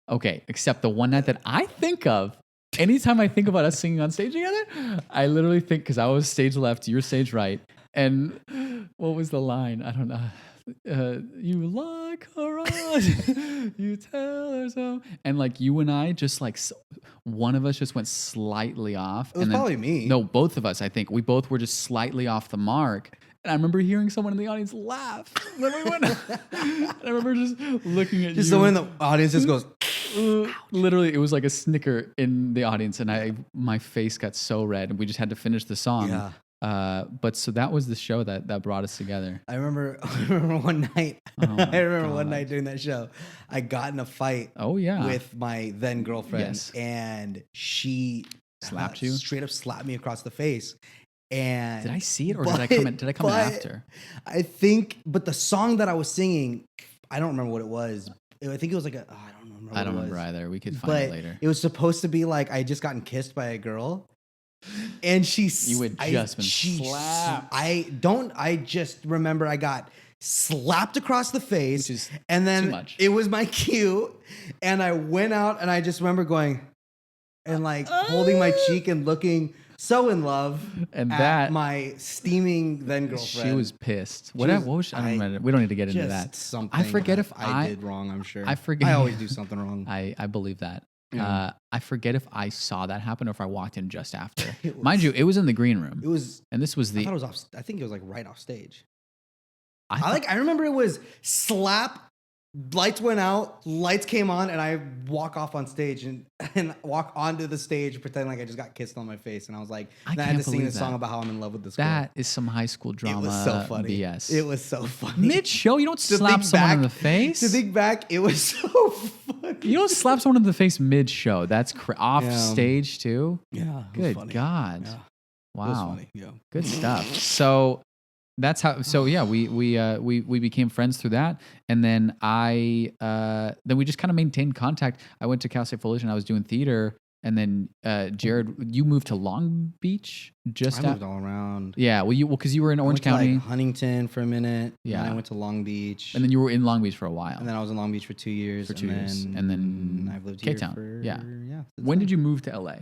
the one night that I think of. Anytime I think about us singing on stage together, I literally think because I was stage left, you're stage right, and what was the line? I don't know. You like her eyes, you tell her so, and like you and I just like one of us just went slightly off. It was probably me. No, both of us. I think we both were just slightly off the mark. And I remember hearing someone in the audience laugh. And I remember just looking at just someone in the audience just goes. Literally, it was like a snicker in the audience, and my face got so red, and we just had to finish the song. Yeah. But so that was the show that brought us together. I remember one night. One night during that show, I got in a fight. Oh yeah. With my then girlfriend, and she slapped you. Straight up slapped me across the face. And did I see it or did I come in after? I think, but the song that I was singing, I don't remember what it was. I think it was like I don't remember either. We could find it later. It was supposed to be like I had just gotten kissed by a girl, and you had just been slapped. I just remember I got slapped across the face, which is and then too much. It was my cue, and I went out, and I just remember going and like holding my cheek and looking. So in love, and that my steaming then girlfriend. She was pissed. What was she? I don't know. We don't need to get into that. I forget if I did wrong. I'm sure. I forget. I always do something wrong. I believe that. Yeah. I forget if I saw that happen or if I walked in just after. Mind you, it was in the green room. It was, and this was I thought it was off. I think it was like right off stage. I remember it was slap lights went out, lights came on, and I walk off on stage and walk onto the stage pretending like I just got kissed on my face. And I was like, I had to sing a song about how I'm in love with this girl. That is some high school drama. It was so funny. BS. It was so funny. Mid-show, you don't slap someone in the face. To think back, it was so funny. You don't slap someone in the face mid-show. That's off stage too. Yeah. Good God. Yeah. Wow. It was funny. Yeah. Good stuff. So that's how. So yeah, we became friends through that, and then then we just kind of maintained contact. I went to Cal State Fullerton. I was doing theater, and then Jared, you moved to Long Beach. I moved all around. Yeah, because you were in Orange County, to, like, Huntington for a minute. Yeah, and I went to Long Beach, and then you were in Long Beach for a while. And then I was in Long Beach for 2 years. And then I've lived here K-Town. for When did you move to LA?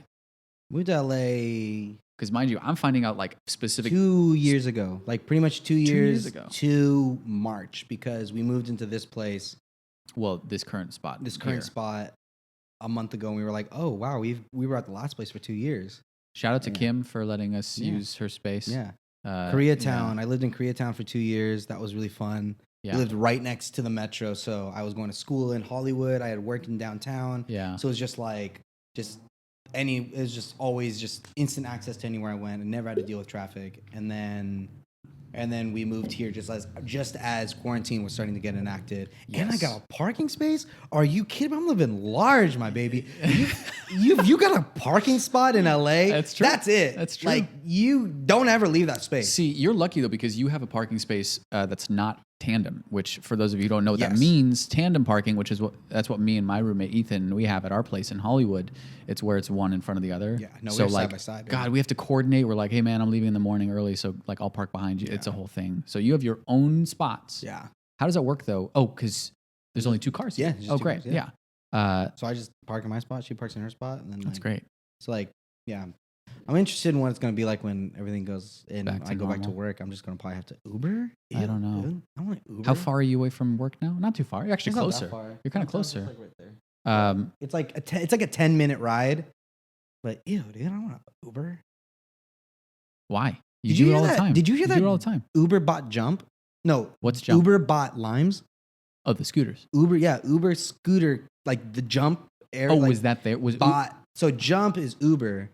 Moved to LA. Because mind you, I'm finding out like specific 2 years ago, like pretty much 2 years ago to March, because we moved into this place. Well, this current spot a month ago, and we were like, oh wow, we were at the last place for 2 years. Shout out to Kim for letting us use her space. Yeah, Koreatown. I lived in Koreatown for 2 years. That was really fun. Yeah. We lived right next to the metro, so I was going to school in Hollywood. I had worked in downtown. Yeah, so it was just like it was just always just instant access to anywhere I went, and never had to deal with traffic. And then we moved here just as quarantine was starting to get enacted. Yes. And I got a parking space. Are you kidding me? I'm living large, my baby. You got a parking spot in LA. That's true. That's it. That's true. Like, you don't ever leave that space. See, you're lucky though, because you have a parking space that's not tandem, which for those of you who don't know what that means, tandem parking, which is that's what me and my roommate Ethan, we have at our place in Hollywood. It's where it's one in front of the other. Yeah, no, so we're like, side by side. God, we have to coordinate. We're like, hey man, I'm leaving in the morning early, so like I'll park behind you. Yeah. It's a whole thing. So you have your own spots. Yeah. How does that work though? Oh, because there's only 2 cars. Yeah. Oh, great. Cars, yeah. So I just park in my spot. She parks in her spot, and then that's great. So like, yeah. I'm interested in what it's going to be like when everything goes and I go back to work. I'm just going to probably have to Uber. I don't know. Dude. I want to Uber. How far are you away from work now? Not too far. You're actually closer. Not that far. You're kind of closer. It's like right there. It's like a 10-minute ride. But ew, dude, I don't want to Uber. Why? You do it all the time. Did you hear that? You do it all the time. Uber bought Jump. No. What's Jump? Uber bought Limes. Oh, the scooters. Uber scooter, like the Jump. Was that there? So Jump is Uber.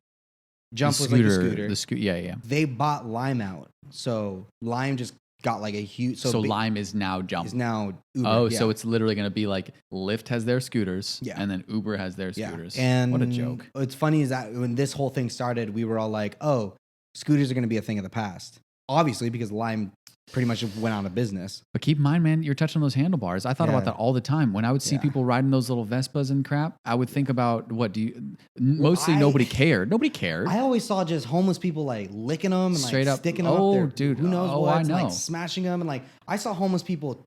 Jump was like the scooter. Yeah. They bought Lime out. So Lime just got like a huge. So Lime is now Jump. Is now Uber. Oh, so it's literally going to be like Lyft has their scooters, and then Uber has their scooters. And what a joke. What's funny is that when this whole thing started, we were all like, oh, scooters are going to be a thing of the past. Obviously, because Lime pretty much went out of business. But keep in mind, man, you're touching those handlebars. I thought about that all the time. When I would see people riding those little Vespas and crap, I would think about nobody cared. Nobody cared. I always saw just homeless people like licking them and straight like up sticking them up there. Dude. Who knows what? I know. Like smashing them. And like, I saw homeless people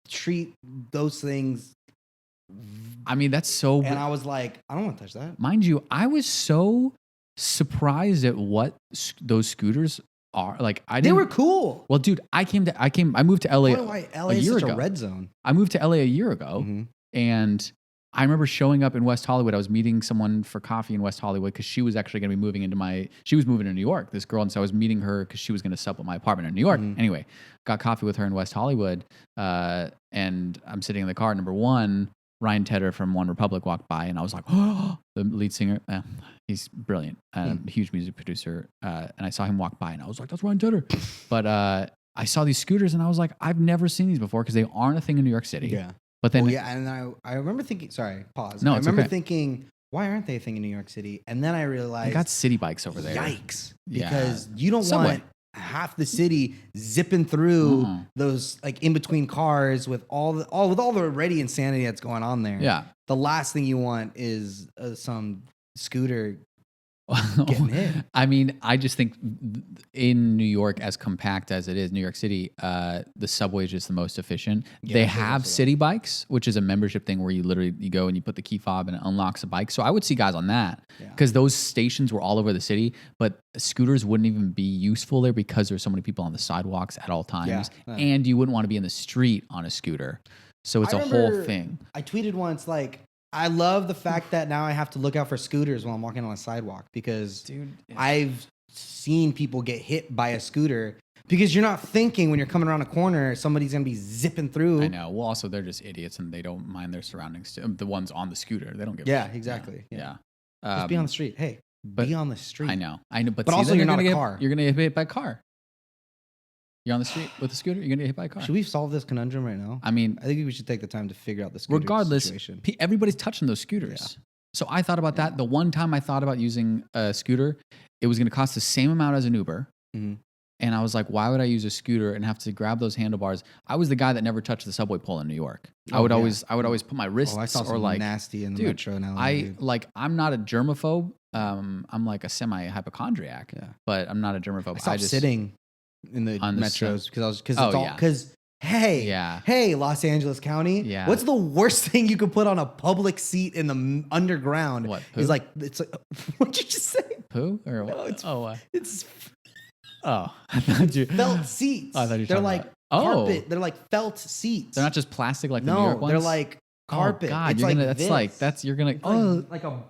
treat those things. I mean, that's so. And I was like, I don't want to touch that. Mind you, I was so surprised at what those scooters are. Like, they were cool. Well, dude, I moved to LA. Why LA is such a red zone? I moved to LA a year ago, and I remember showing up in West Hollywood. I was meeting someone for coffee in West Hollywood because she was actually going to be moving she was moving to New York, this girl, and so I was meeting her because she was going to sub at my apartment in New York. Anyway, got coffee with her in West Hollywood, and I'm sitting in the car. Number one, Ryan Tedder from One Republic walked by, and I was like, oh, the lead singer. He's brilliant, huge music producer. And I saw him walk by, and I was like, that's Ryan Tedder. But I saw these scooters, and I was like, I've never seen these before because they aren't a thing in New York City. Yeah. But then, and I remember thinking, sorry, pause. No, I remember thinking, why aren't they a thing in New York City? And then I realized, I got city bikes over there. Yikes! Because you don't want half the city zipping through those like in between cars with all the already insanity that's going on there. Yeah. The last thing you want is some scooter getting hit. I mean, I just think in New York, as compact as it is, New York City, the subway is just the most efficient. Yeah, they have city bikes, which is a membership thing where you go and you put the key fob and it unlocks a bike. So I would see guys on that because those stations were all over the city, but scooters wouldn't even be useful there because there's so many people on the sidewalks at all times. And you wouldn't want to be in the street on a scooter. So it's a whole thing. I tweeted once, like, I love the fact that now I have to look out for scooters while I'm walking on a sidewalk because I've seen people get hit by a scooter, Because you're not thinking when you're coming around a corner, somebody's going to be zipping through. I know. Well, also, they're just idiots and they don't mind their surroundings. The ones on the scooter, they don't give Yeah, exactly. Yeah. Just be on the street. Hey, be on the street. I know. But also, you're not a car. You're going to get hit by a car. You're on the street with a scooter, you're going to get hit by a car. Should we solve this conundrum right now? I mean, I think we should take the time to figure out the scooter situation. Regardless, everybody's touching those scooters. Yeah. So I thought about that. The one time I thought about using a scooter, it was going to cost the same amount as an Uber. Mm-hmm. And I was like, why would I use a scooter and have to grab those handlebars? I was the guy that never touched the subway pole in New York. I would always put my wrists I saw some nasty in the metro now. I'm not a germaphobe. I'm like a semi-hypochondriac, but I'm not a germaphobe. I stopped sitting in the metros because hey, Los Angeles County, what's the worst thing you could put on a public seat in the underground? What? Poo? It's like what'd you just say? Poo or what? No, it's I thought you felt seats. Oh, I thought you they're like carpet. They're like felt seats. They're not just plastic like the New York ones. They're like carpet. Oh God, it's you're gonna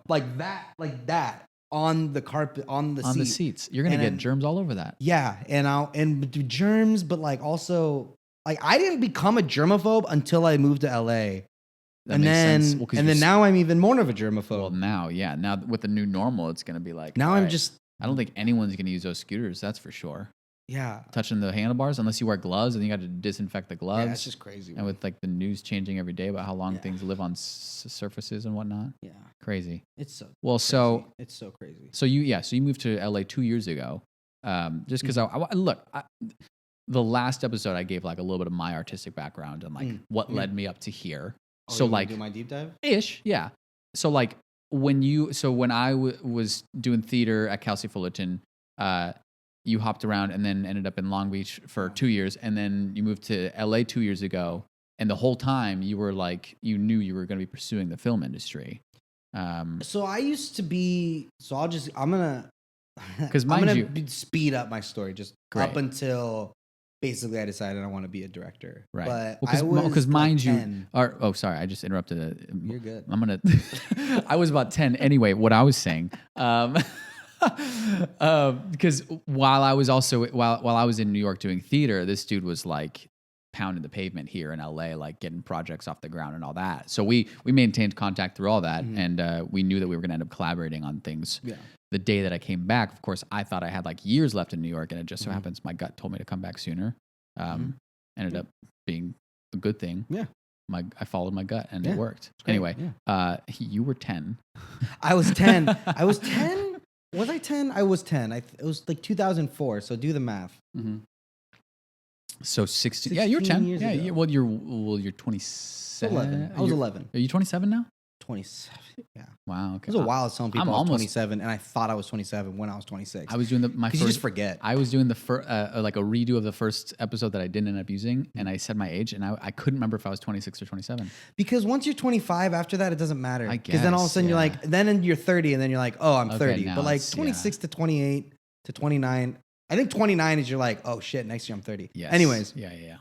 like that. On the carpet, on the seats, you're gonna get germs all over that. Yeah, and germs, but like also, like I didn't become a germaphobe until I moved to LA, and then now I'm even more of a germaphobe. Well, now with the new normal, it's gonna be like now I don't think anyone's gonna use those scooters. That's for sure. Yeah, touching the handlebars unless you wear gloves, and you got to disinfect the gloves. Yeah, that's just crazy. And with like the news changing every day about how long things live on surfaces and whatnot. Yeah, crazy. It's so well. Crazy. So it's so crazy. So you moved to LA 2 years ago, just because the last episode I gave like a little bit of my artistic background and like what led me up to here. Oh, so you like do my deep dive ish, yeah. So like when I was doing theater at Cal State Fullerton, you hopped around and then ended up in Long Beach for 2 years, and then you moved to LA 2 years ago. And the whole time you were like, you knew you were going to be pursuing the film industry. So I used to be. So I'm gonna speed up my story just up until basically I decided I want to be a director. Right. But because mind you, sorry, I just interrupted. You're good. I'm gonna. I was about 10 anyway. What I was saying. Because while I was in New York doing theater, this dude was like pounding the pavement here in LA, like getting projects off the ground and all that. So we maintained contact through all that, and we knew that we were going to end up collaborating on things. Yeah. The day that I came back, of course, I thought I had like years left in New York, and it just so happens my gut told me to come back sooner. Ended up being a good thing. Yeah. I followed my gut, and it worked. Anyway, you were 10. I was 10. I was 10. Was I 10? I was 10. It was like 2004. So do the math. Mm-hmm. So 16. Yeah, you're 10. Years ago. You're 27. 11. I was 11. Are you 27 now? 27. Yeah. Wow. Okay. It was a while telling people I was 27, and I thought I was 27 when I was 26. I was doing my first. You just forget. I was doing the first, like a redo of the first episode that I didn't end up using, and I said my age, and I couldn't remember if I was 26 or 27. Because once you're 25, after that, it doesn't matter. I guess. Because then all of a sudden you're like, then you're 30, and then you're like, oh, I'm 30. But like 26 to 28 to 29, I think 29 is you're like, oh shit, next year I'm 30. Yes. Anyways. Yeah.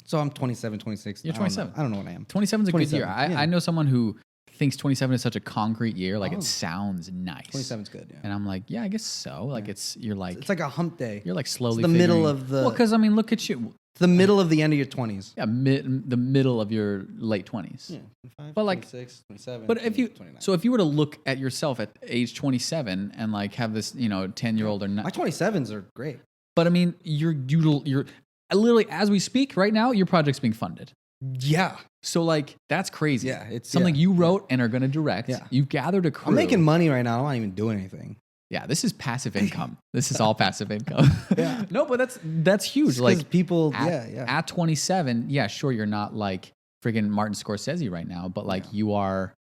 So I'm 27, 26. You're 27. I don't know what I am. 27 is a good year. I know someone who thinks 27 is such a concrete year, like it sounds nice. 27 is good, yeah. And I'm like, yeah, I guess so. Like it's like a hump day. You're like slowly the middle of the. Well, because I mean, look at you. The middle of the end of your 20s. Yeah, the middle of your late 20s. Yeah, 25, but like 26, 27. But if you 29. So if you were to look at yourself at age 27 and like have this, 10-year-old or not. My 27s are great. But I mean, you're literally as we speak right now, your project's being funded. Yeah. So like that's crazy. Yeah, it's something you wrote and are going to direct. Yeah. You've gathered a crew. I'm making money right now. I'm not even doing anything. Yeah, this is passive income. This is all passive income. Yeah. No, but that's huge. Like people at 27, yeah, sure you're not like friggin' Martin Scorsese right now, but like you are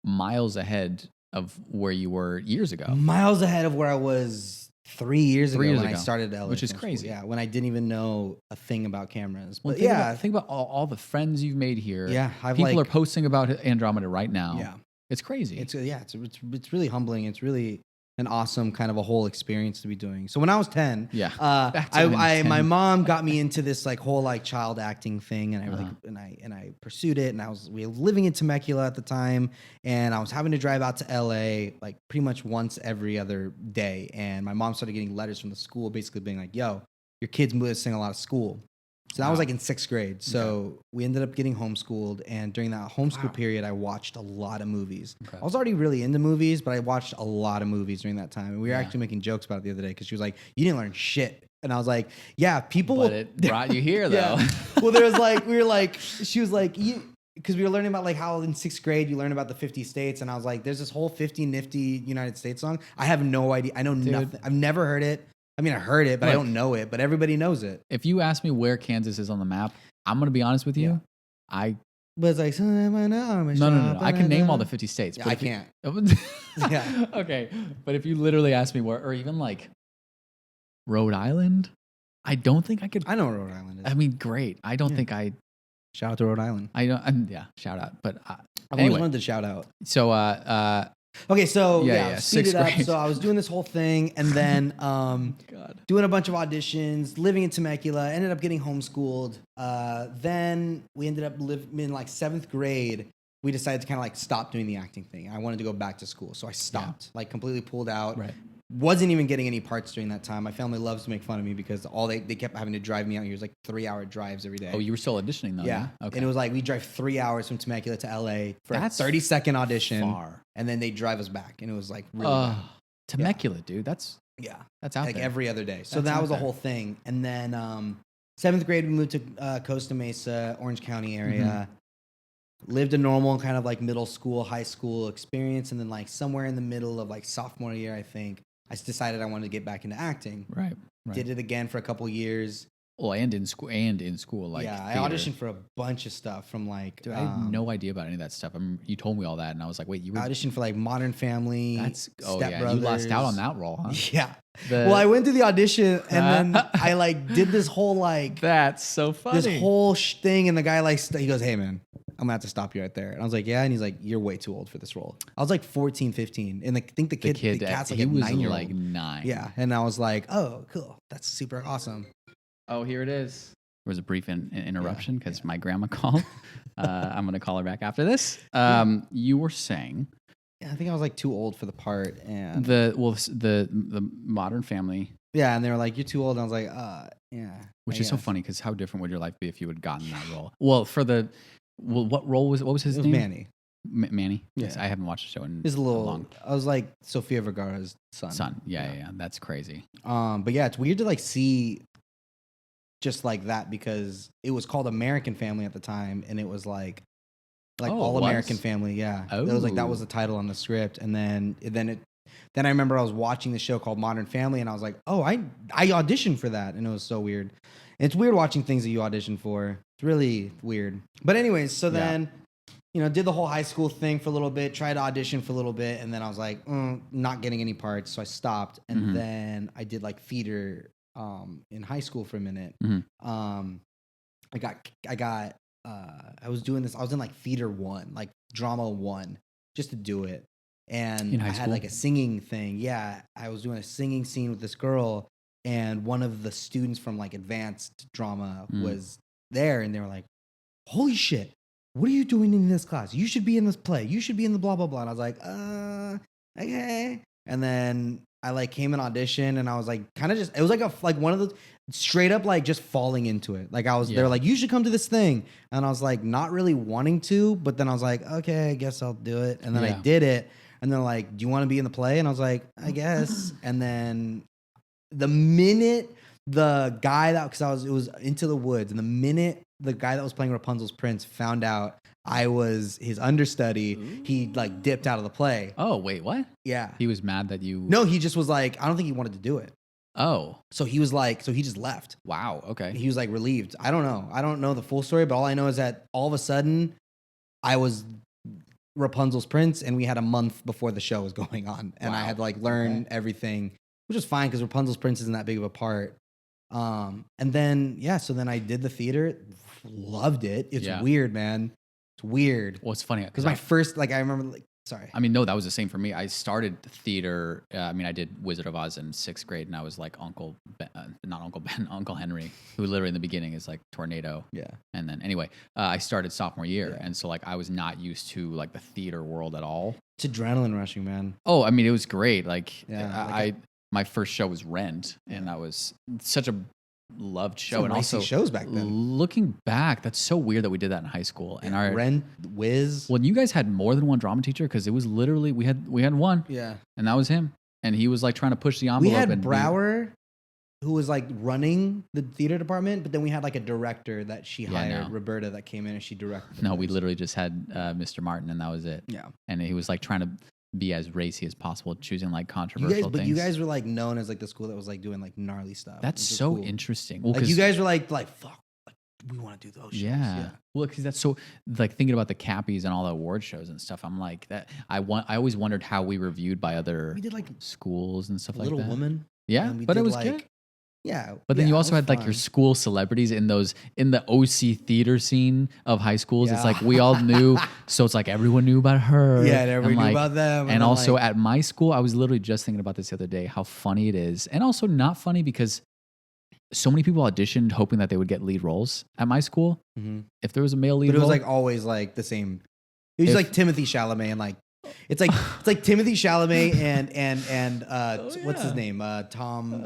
miles ahead of where you were years ago. Miles ahead of where I was 3 years ago when I started LA, which is crazy. Yeah, when I didn't even know a thing about cameras. But think about all the friends you've made here. Yeah, people are posting about Andromeda right now. Yeah, it's crazy. It's really humbling. It's really an awesome kind of a whole experience to be doing. So when I was 10, my mom got me into this like whole like child acting thing, and I pursued it, and we were living in Temecula at the time, and I was having to drive out to LA like pretty much once every other day, and my mom started getting letters from the school basically being like, yo, your kid's missing a lot of school. So that was like in 6th grade. So we ended up getting homeschooled. And during that homeschool period, I watched a lot of movies. I was already really into movies, but I watched a lot of movies during that time. And we were actually making jokes about it the other day because she was like, you didn't learn shit. And I was like, yeah, people. But it brought you here, though. Well, there was like, we were like, she was like, because we were learning about like how in 6th grade you learn about the 50 states. And I was like, there's this whole 50 nifty United States song. I have no idea. I know nothing. I've never heard it. I mean, I heard it, but I don't know it. But everybody knows it. If you ask me where Kansas is on the map, I'm going to be honest with you. But it's like, no. I can name all the 50 states. But I can't. Yeah. Okay. But if you literally ask me where, or even like Rhode Island, I don't think I could. I know what Rhode Island is. I mean, great. I don't think I. Shout out to Rhode Island. I don't. Shout out. But I've always wanted to shout out. So, okay, so speed 6th it up. grade. So I was doing this whole thing, and then doing a bunch of auditions, living in Temecula, ended up getting homeschooled. Then we ended up living in like 7th grade. We decided to kind of like stop doing the acting thing. I wanted to go back to school, so I stopped, like completely pulled out. Right. Wasn't even getting any parts during that time. My family loves to make fun of me because they kept having to drive me out here. It was like 3-hour drives every day. Oh, you were still auditioning though? Yeah. Okay. And it was like we drive 3 hours from Temecula to LA for a 30-second audition. Far. And then they drive us back. And it was like really bad. Temecula, dude. That's out like there. every other day. So that was a whole thing. And then 7th grade, we moved to Costa Mesa, Orange County area. Lived a normal kind of like middle school, high school experience. And then like somewhere in the middle of like sophomore year, I think, I decided I wanted to get back into acting. Right. Did it again for a couple years. Well, and in school, like I theater. auditioned for a bunch of stuff from like. Dude, I had no idea about any of that stuff. You told me all that, and I was like, wait, you were auditioned for like Modern Family. Step Brothers. You lost out on that role, huh? Yeah. Well, I went to the audition and then I like did this whole like. That's so funny. This whole thing, and the guy like he goes, "Hey man, I'm gonna have to stop you right there." And I was like, "Yeah," and he's like, "You're way too old for this role." I was like 14, 15, and I think the cat's like he was 9-year-old. like 9. Yeah, and I was like, "Oh, cool, that's super awesome." Oh, here it is. There was a brief interruption because my grandma called. I'm going to call her back after this. You were saying... Yeah, I think I was like too old for the part. And the Modern Family... Yeah, and they were like, you're too old. And I was like, yeah. Which is so funny because how different would your life be if you had gotten that role? Well, what role was... What was his name? Manny. Manny? Yeah. Yes, I haven't watched the show in a little long. I was like Sofia Vergara's son. Yeah. That's crazy. But yeah, it's weird to like see... just like that because it was called American Family at the time, and it was like All American Family. Yeah, it was like that was the title on the script, and then I remember I was watching the show called Modern Family, and I was like, oh, I auditioned for that, and it was so weird. And it's weird watching things that you audition for. It's really weird. But anyways, so then did the whole high school thing for a little bit, tried to audition for a little bit, and then I was like, not getting any parts, so I stopped, and then I did like theater. In high school for a minute. I was doing this. I was in like theater 1, like drama 1, just to do it. And I had like a singing thing. Yeah, I was doing a singing scene with this girl, and one of the students from like advanced drama was there, and they were like, "Holy shit, what are you doing in this class? You should be in this play. You should be in the blah blah blah." And I was like, okay. And then I like came in audition, and I was like kind of just, it was like one of the straight up like just falling into it. Like I was, they were like, you should come to this thing. And I was like not really wanting to, but then I was like, okay, I guess I'll do it. And then I did it. And they're like, do you want to be in the play? And I was like, I guess. And then the minute the guy because it was Into the Woods, and the minute the guy that was playing Rapunzel's prince found out I was his understudy, he like dipped out of the play. Oh, wait, what? Yeah. He was mad that you... No, he just was like, I don't think he wanted to do it. Oh. So he was like, so he just left. Wow, okay. He was like relieved. I don't know. I don't know the full story, but all I know is that all of a sudden I was Rapunzel's prince, and we had a month before the show was going on. And I had to like learn everything, which was fine because Rapunzel's prince isn't that big of a part. And then, so then I did the theater, loved it. It's weird, man. It's weird. Well, it's funny because my first, like, I remember, sorry. I mean, no, that was the same for me. I started theater. I did Wizard of Oz in 6th grade, and I was like Uncle Henry, who literally in the beginning is like Tornado. Yeah. And then anyway, I started sophomore year, and so like I was not used to like the theater world at all. It's adrenaline rushing, man. Oh, I mean, it was great. Like, my first show was Rent, and that was such a loved show. Some and racy also shows back then. Looking back, that's so weird that we did that in high school. And our Ren, Wiz. Well, you guys had more than one drama teacher because it was literally we had one. Yeah. And that was him. And he was like trying to push the envelope. We had Brower, who was like running the theater department, but then we had like a director that she hired, Roberta, that came in and she directed. No, we literally just had Mr. Martin, and that was it. Yeah. And he was like trying to be as racy as possible, choosing like controversial things. But you guys were like known as like the school that was like doing like gnarly stuff. That's so interesting. Well, like you guys were like fuck, like we want to do those shows. Yeah. Well, because that's so like thinking about the Cappies and all the award shows and stuff. I'm like that. I always wondered how we were viewed by other we did like schools and stuff like that. Little Woman. Yeah, but it was good. Yeah. But then you also had like your school celebrities in the OC theater scene of high schools. Yeah. It's like we all knew. So it's like everyone knew about her. Yeah, and everyone knew about them. And also like, at my school, I was literally just thinking about this the other day, how funny it is. And also not funny because so many people auditioned hoping that they would get lead roles at my school. Mm-hmm. If there was a male lead role. But it was like always like the same. It was like Timothy Chalamet and like, it's like Timothy Chalamet and what's his name? Tom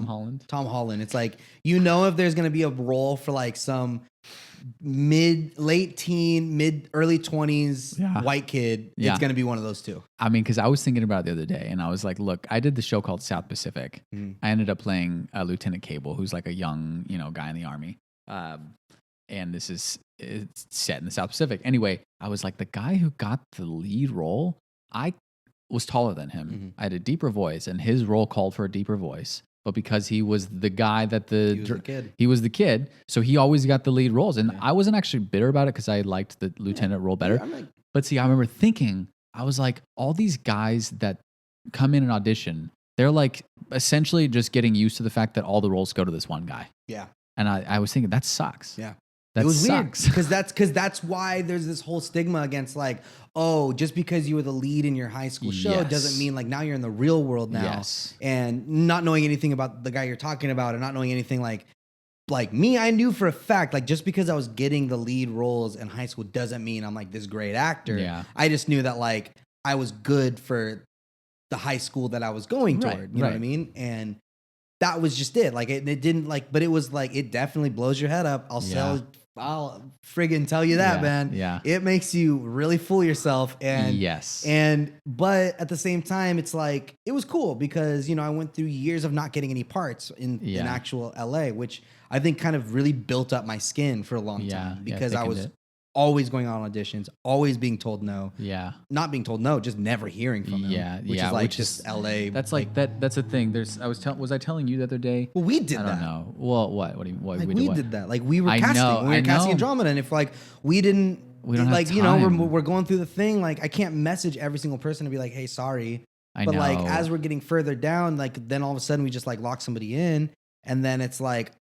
Holland. Tom Holland. It's like, you know, if there's going to be a role for like some late teen, early 20s white kid, it's going to be one of those two. I mean, because I was thinking about it the other day and I was like, look, I did the show called South Pacific. Mm-hmm. I ended up playing Lieutenant Cable, who's like a young, guy in the army. And it's set in the South Pacific. Anyway, I was like, the guy who got the lead role, I was taller than him. Mm-hmm. I had a deeper voice, and his role called for a deeper voice. But because he was the guy that he was the kid, so he always got the lead roles. And I wasn't actually bitter about it because I liked the lieutenant role better. Yeah, but see, I remember thinking, I was like, all these guys that come in and audition, they're like essentially just getting used to the fact that all the roles go to this one guy. Yeah. And I was thinking, that sucks. Yeah. It was weird because that's why there's this whole stigma against like, oh, just because you were the lead in your high school show doesn't mean like now you're in the real world now. Yes. And not knowing anything about the guy you're talking about, and not knowing anything like me, I knew for a fact, like just because I was getting the lead roles in high school doesn't mean I'm like this great actor. Yeah. I just knew that like I was good for the high school that I was going toward. You know what I mean? And that was just it. Like it didn't like, but it was like, it definitely blows your head up. I'll friggin' tell you that, man. Yeah. It makes you really fool yourself. And but at the same time, it's like, it was cool because, I went through years of not getting any parts in actual LA, which I think kind of really built up my skin for a long time because I was always going on auditions, always being told no. Yeah. Not being told no, just never hearing from them. Yeah. Which is like just LA. That's like that. That's a thing. Was I telling you the other day? Well, we did that. I don't know. Well, what? What do you? What, like we did that. Like we were casting. We were casting Andromeda, and if like we don't like have we're going through the thing. Like I can't message every single person and be like, hey, sorry. But like as we're getting further down, like then all of a sudden we just like lock somebody in, and then it's like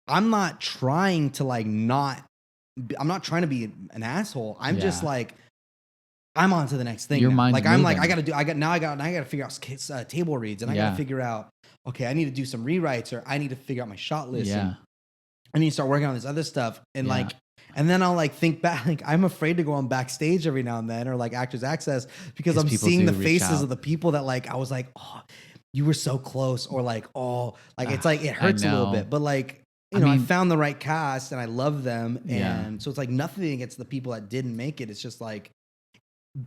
I'm not trying to like I'm not trying to be an asshole. I'm just like, I'm on to the next thing. Your mind's like, moving. I'm like, I got to figure out table reads, and I got to figure out, okay, I need to do some rewrites, or I need to figure out my shot list. Yeah. And I need to start working on this other stuff. And like, and then I'll like think back, like I'm afraid to go on backstage every now and then, or like Actors Access, because I'm seeing the faces of the people that like, I was like, oh, you were so close, or like, oh, like it's like, it hurts a little bit, but like, I found the right cast and I love them. And so it's like nothing against the people that didn't make it. It's just like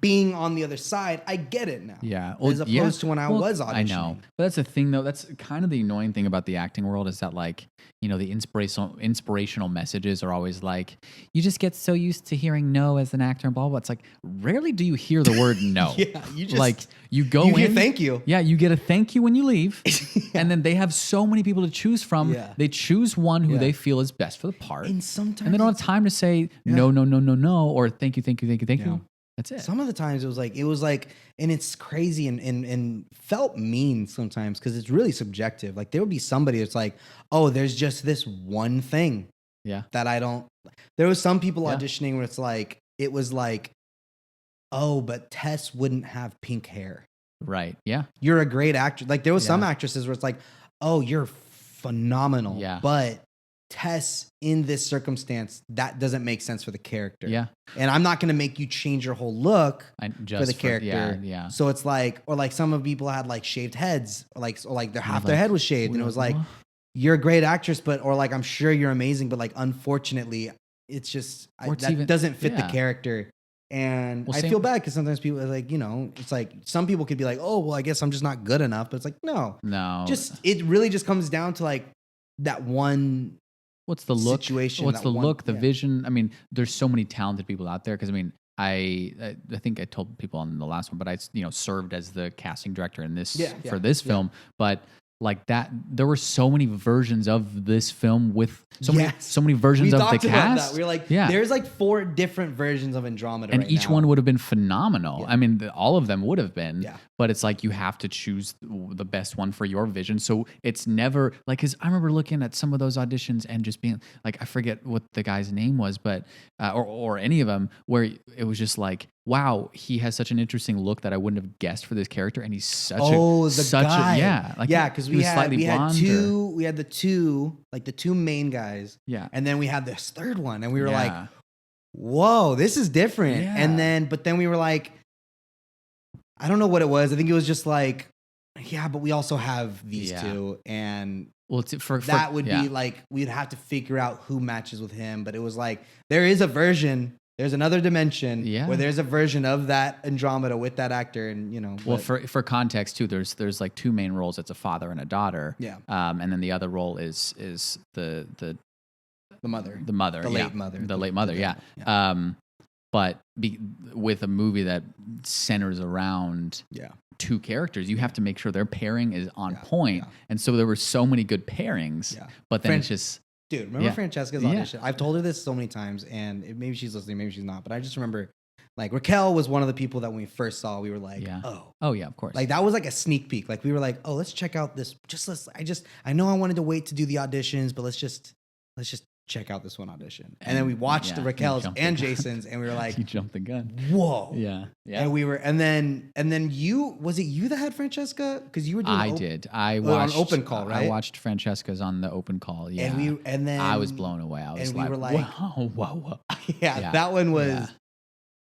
being on the other side, I get it now. Yeah. Well, as opposed to when I was auditioning. I know. But that's the thing though. That's kind of the annoying thing about the acting world is that like, the inspirational messages are always like, you just get so used to hearing no as an actor and blah, blah, blah. It's like, rarely do you hear the word no. You just like you go in. Hear thank you. Yeah. You get a thank you when you leave. And then they have so many people to choose from. Yeah. They choose one who they feel is best for the part. And sometimes. And they don't have time to say no, or thank you. That's it. Some of the times it was like, and it's crazy and felt mean sometimes because it's really subjective. Like there would be somebody that's like, oh, there's just this one thing that I don't. There was some people auditioning where it was like, oh, but Tess wouldn't have pink hair. Right. Yeah. You're a great actor. Like there was some actresses where it's like, oh, you're phenomenal. Yeah. But Tess, in this circumstance, that doesn't make sense for the character. Yeah. And I'm not going to make you change your whole look for the character. Yeah. So it's like, or like some of people had like shaved heads, or like half their head was shaved. And it was like, you're a great actress, but, or like, I'm sure you're amazing, but like, unfortunately, it's just, doesn't fit the character. And I feel bad because sometimes people are like, it's like some people could be like, oh, well, I guess I'm just not good enough. But it's like, no, it really just comes down to like that one. What's the look? Situation? What's the look? The vision? I mean, there's so many talented people out there. Because I mean, I think I told people on the last one, but I served as the casting director in this for this film, but. Like that, there were so many versions of this film with so many versions of the cast. We were like, there's like 4 different versions of Andromeda, and each one would have been phenomenal. I mean, all of them would have been. But it's like you have to choose the best one for your vision. So it's never like, because I remember looking at some of those auditions and just being like, I forget what the guy's name was, but or any of them, where it was just like, wow, he has such an interesting look that I wouldn't have guessed for this character, and he's such guy. Because we had the two main guys, and then we had this third one, and we were like, whoa, this is different. But then we were like, I don't know what it was. I think it was just like, but we also have these two, and that would be like, we'd have to figure out who matches with him. But it was like, there is a version. There's another dimension where there's a version of that Andromeda with that actor, and Well, for context too, there's like 2 main roles. It's a father and a daughter. And then the other role is the mother, the late mother. But with a movie that centers around 2 characters, you have to make sure their pairing is on point. And so there were so many good pairings. But then it's just. Dude, remember Francesca's audition? I've told her this so many times, and maybe she's listening, maybe she's not. But I just remember, like, Raquel was one of the people that when we first saw, we were like, oh yeah, of course. Like, that was like a sneak peek. Like, we were like, oh, let's check out this. I know I wanted to wait to do the auditions, but let's just check out this one audition. And then we watched the Raquel's and Jason's, and we were like, you jumped the gun. Whoa. Yeah. And we were, and then was it you that had Francesca? Because you were doing I watched on open call, right? I watched Francesca's on the open call. Yeah. And then I was blown away. I was like, whoa.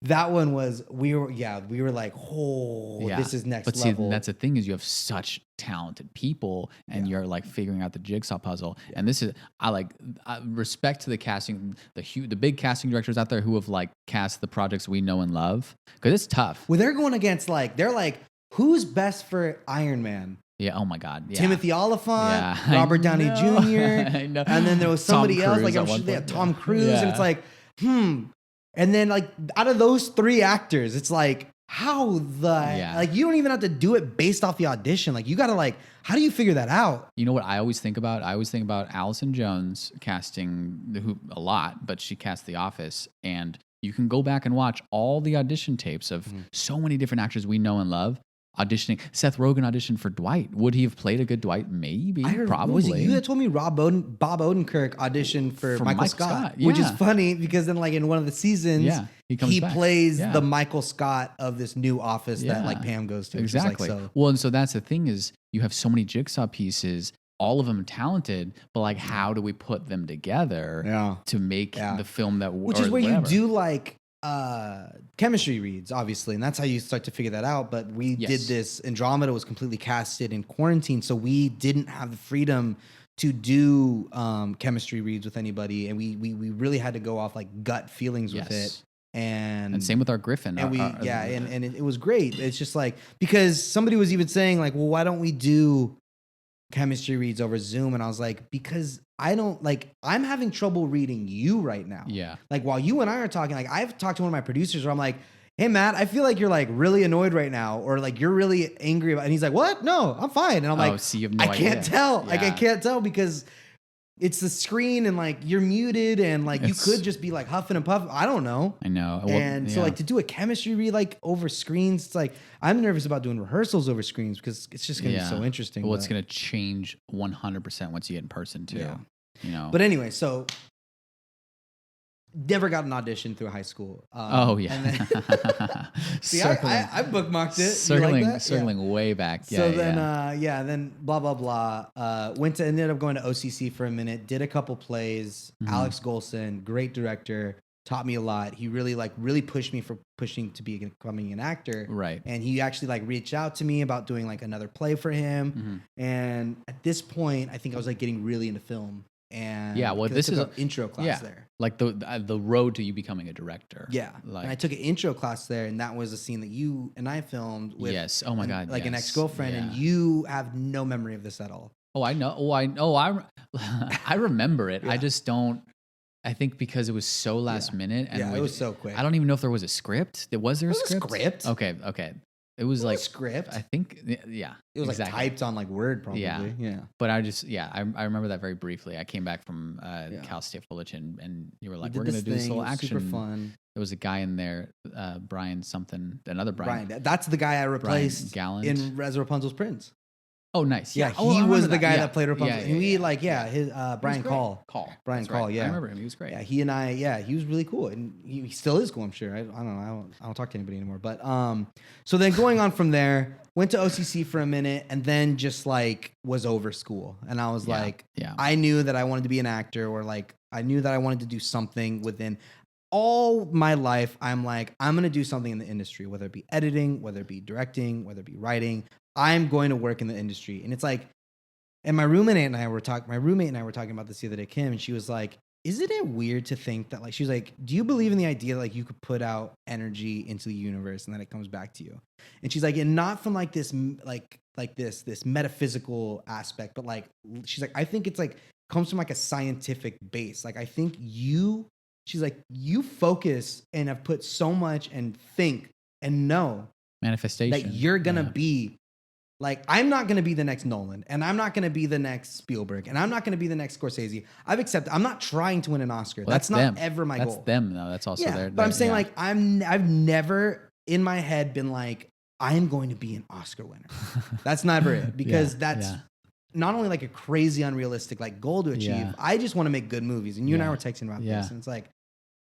That one was, we were like, this is next level. See, that's the thing, is you have such talented people, and you're like figuring out the jigsaw puzzle. And this is, I respect to the casting, the big casting directors out there who have like cast the projects we know and love, because it's tough. Well, they're going against they're like, who's best for Iron Man? Yeah. Oh my God. Yeah. Timothy Oliphant, Robert Downey Jr. I know. And then there was somebody else, like I'm sure they had Tom Cruise, and it's like, And then, like, out of those 3 actors, it's like, like, you don't even have to do it based off the audition. Like, you got to, like, how do you figure that out? You know what I always think about? I always think about Allison Jones casting a lot, but she cast The Office. And you can go back and watch all the audition tapes of so many different actors we know and love auditioning. Seth Rogen auditioned for Dwight. Would he have played a good Dwight? Maybe. Probably. Was it you that told me Bob Odenkirk auditioned for Michael Scott? Which is funny, because then, like, in one of the seasons, he plays the Michael Scott of this new office that, like, Pam goes to. Exactly. Like, well, and so that's the thing, is you have so many jigsaw pieces, all of them talented, but like, how do we put them together to make the film that works? Which is where you do like chemistry reads, obviously, and that's how you start to figure that out. But we did this. Andromeda was completely casted in quarantine, so we didn't have the freedom to do chemistry reads with anybody, and we really had to go off like gut feelings with it. And same with our Griffin. And and it was great. It's just like, because somebody was even saying like, well, why don't we do chemistry reads over Zoom? And I was like, because I'm having trouble reading you right now. Yeah. Like, while you and I are talking, like, I've talked to one of my producers where I'm like, hey, Matt, I feel like you're like really annoyed right now, or like you're really angry about it. And he's like, what? No, I'm fine. And I'm like, you have no idea. I can't tell. Like, I can't tell, because it's the screen, and like you're muted, and like you could just be like huffing and puffing. I don't know. I know. So like, to do a chemistry read like over screens, it's like, I'm nervous about doing rehearsals over screens, because it's just going to be so interesting. Well, it's going to change 100% once you get in person too. Yeah. You know. But anyway, so never got an audition through high school. See, I bookmarked it. Circling way back. Then blah blah blah. Ended up going to OCC for a minute. Did a couple plays. Alex Golson, great director. taught me a lot. He really pushed me for becoming an actor. Right. And he actually like reached out to me about doing like another play for him. Mm-hmm. And at this point, I think I was like getting really into film. And this is an intro class there. Like the road to you becoming a director. Yeah. Like, and I took an intro class there, and that was a scene that you and I filmed with. Yes. Oh my God. Like an ex-girlfriend, and you have no memory of this at all. Oh, I know. I remember it. I just don't. I think because it was so last minute, and it was so quick. I don't even know if there was a script. Was there a script? Okay. It was like script. I think, yeah. It was like typed on like Word, probably. Yeah. But I remember that very briefly. I came back from Cal State Fullerton, and you were like, "We're gonna do this little action." Super fun. There was a guy in there, Brian something, another Brian. That's the guy I replaced Gallant in Rapunzel's Prince. Oh, nice. Yeah, he was the guy that played Rapunzel. And we his Brian Call. Brian Call, right. I remember him. He was great. Yeah, he and I, he was really cool. And he still is cool, I'm sure. I don't know. I don't talk to anybody anymore. But so then going on from there, went to OCC for a minute, and then just like was over school. And I was I knew that I wanted to be an actor, or like I knew that I wanted to do something within all my life. I'm like, I'm going to do something in the industry, whether it be editing, whether it be directing, whether it be writing. I'm going to work in the industry. And it's like, and my roommate and I were talking about this the other day, Kim, and she was like, isn't it weird to think that, like, she's like, do you believe in the idea that like you could put out energy into the universe and that it comes back to you? And she's like, and not from like this, like this metaphysical aspect, but like, she's like, I think it's like, comes from like a scientific base. Like, I think she's like, you focus and have put so much and think and know manifestation that you're going to be like, I'm not going to be the next Nolan, and I'm not going to be the next Spielberg, and I'm not going to be the next Scorsese. I've accepted. I'm not trying to win an Oscar. Well, that's not ever my goal. That's them, though. That's also their. But I'm saying like I've never in my head been like, I am going to be an Oscar winner. That's never it, because that's not only like a crazy unrealistic like goal to achieve. I just want to make good movies, and you and I were texting about this, and it's like,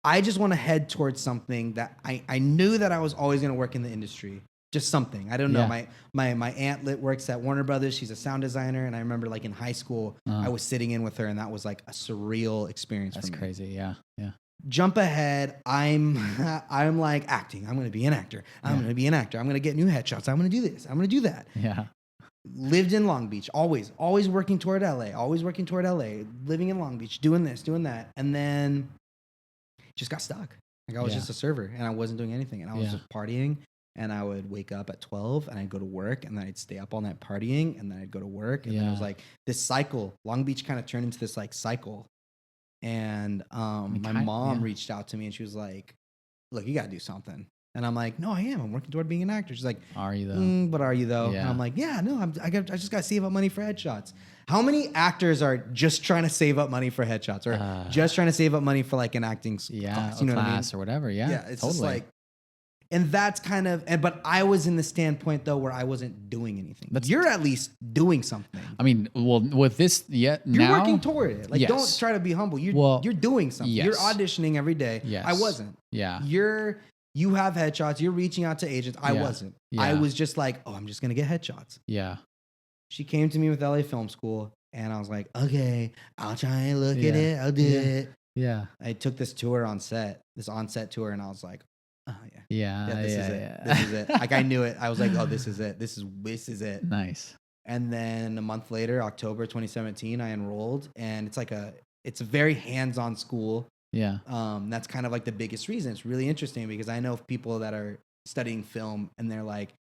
I just want to head towards something that I knew that I was always going to work in the industry. Just something. I don't know. My aunt works at Warner Brothers. She's a sound designer. And I remember like in high school, I was sitting in with her, and that was like a surreal experience for me. That's crazy. Yeah. Yeah. Jump ahead. I'm like acting. I'm going to be an actor. I'm going to be an actor. I'm going to get new headshots. I'm going to do this. I'm going to do that. Yeah. Lived in Long Beach. Always working toward LA. Living in Long Beach, doing this, doing that. And then just got stuck. Like I was just a server, and I wasn't doing anything. And I was just partying. And I would wake up at 12 and I'd go to work, and then I'd stay up all night partying, and then I'd go to work. And then it was like this cycle. Long Beach kind of turned into this like cycle. And my mom reached out to me, and she was like, look, you got to do something. And I'm like, no, I am. I'm working toward being an actor. She's like, are you though? But are you though? Yeah. And I'm like, yeah, no, I just got to save up money for headshots. How many actors are just trying to save up money for headshots, or just trying to save up money for like an acting class, you know class what I mean? Or whatever. Yeah. Yeah. It's just like, and that's kind of, but I was in the standpoint though where I wasn't doing anything. You're at least doing something. I mean, well, with this, you're working toward it. Like, don't try to be humble. You're doing something. Yes. You're auditioning every day. Yes. I wasn't. Yeah. You have headshots. You're reaching out to agents. I wasn't. Yeah. I was just like, oh, I'm just gonna get headshots. Yeah. She came to me with LA Film School, and I was like, okay, I'll try and look at it. I'll do it. Yeah. I took this on-set tour, and I was like, oh yeah. This is it. This is it. Like I knew it. I was like, oh, this is it. This is it. Nice. And then a month later, October 2017, I enrolled, and it's a very hands-on school. Yeah. That's kind of like the biggest reason. It's really interesting because I know of people that are studying film, and they're like,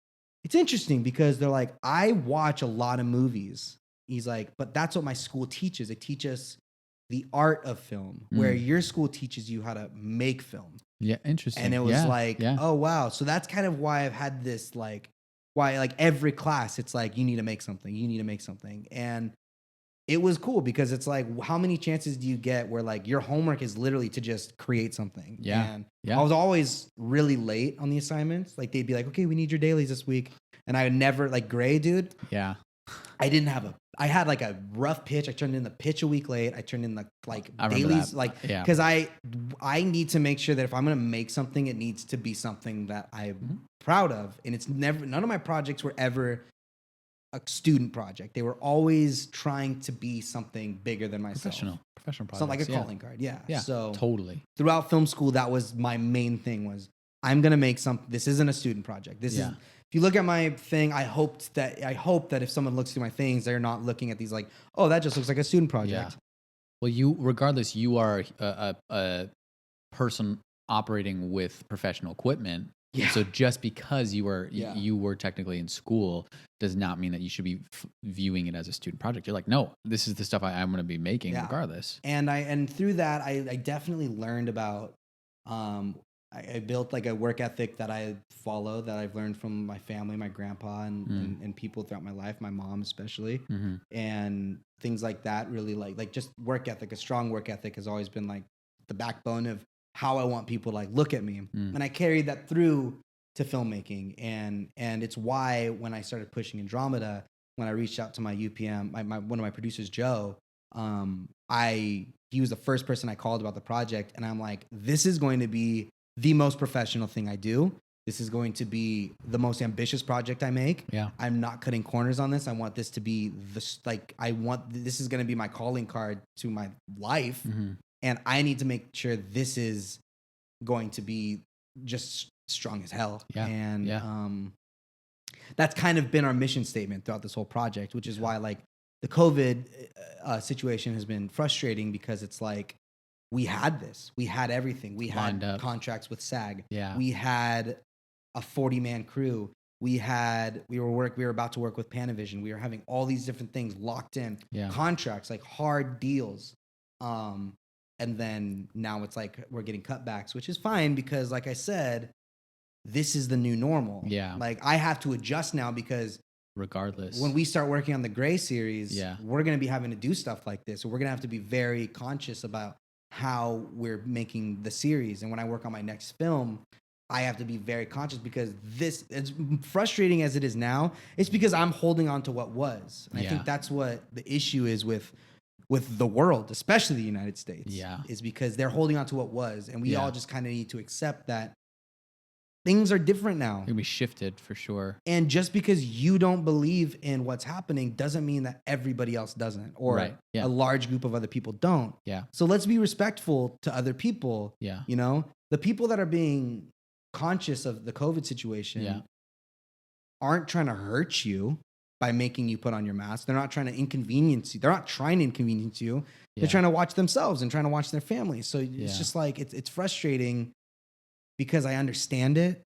it's interesting because they're like, I watch a lot of movies. He's like, but that's what my school teaches. They teach us the art of film, where your school teaches you how to make film. Yeah, interesting. And it was oh, wow. So that's kind of why I've had this, like, why like every class, it's like, you need to make something. You need to make something. And it was cool because it's like, how many chances do you get where like your homework is literally to just create something? Yeah. And I was always really late on the assignments. Like they'd be like, okay, we need your dailies this week. And I would never, like Gray, dude. Yeah. I had like a rough pitch. I turned in the pitch a week late. I turned in the like dailies, like, because I need to make sure that if I'm going to make something, it needs to be something that I'm proud of. And it's never, none of my projects were ever a student project. They were always trying to be something bigger than myself. Professional projects. Something like a calling card. Yeah. So totally. Throughout film school, that was my main thing was I'm going to make this isn't a student project. This is, if you look at my thing, I hope that if someone looks through my things, they're not looking at these like, oh, that just looks like a student project. Yeah. Well, regardless, you are a person operating with professional equipment. Yeah. So just because you were technically in school does not mean that you should be viewing it as a student project. You're like, no, this is the stuff I'm going to be making regardless. And through that, I definitely learned about. I built like a work ethic that I follow, that I've learned from my family, my grandpa, and people throughout my life, my mom especially, and things like that. Really like just work ethic. A strong work ethic has always been like the backbone of how I want people to like look at me. And I carried that through to filmmaking. And it's why when I started pushing Andromeda, when I reached out to my UPM, one of my producers, Joe, he was the first person I called about the project. And I'm like, this is going to be the most professional thing I do. This is going to be the most ambitious project I make. Yeah. I'm not cutting corners on this. I want this to be this is going to be my calling card to my life. And I need to make sure this is going to be just strong as hell. Yeah. And that's kind of been our mission statement throughout this whole project, which is why like the COVID situation has been frustrating, because it's like we had everything. We had contracts with SAG. Yeah. We had a 40-man crew. We were about to work with Panavision. We were having all these different things locked in, contracts, like hard deals. And then now it's like we're getting cutbacks, which is fine because, like I said, this is the new normal. Yeah. Like I have to adjust now because regardless, when we start working on the Gray series, we're going to be having to do stuff like this. So we're going to have to be very conscious about how we're making the series. And when I work on my next film, I have to be very conscious because it's frustrating as it is now. It's because I'm holding on to what was. And I think that's what the issue is with the world, especially the United States, is because they're holding on to what was. And we all just kind of need to accept that things are different now. It'll be shifted for sure. And just because you don't believe in what's happening doesn't mean that everybody else doesn't, or a large group of other people don't. Yeah. So let's be respectful to other people. Yeah. You know, the people that are being conscious of the COVID situation aren't trying to hurt you by making you put on your mask. They're not trying to inconvenience you. They're not trying to inconvenience you. They're trying to watch themselves and trying to watch their families. So it's just like, it's frustrating because I understand it,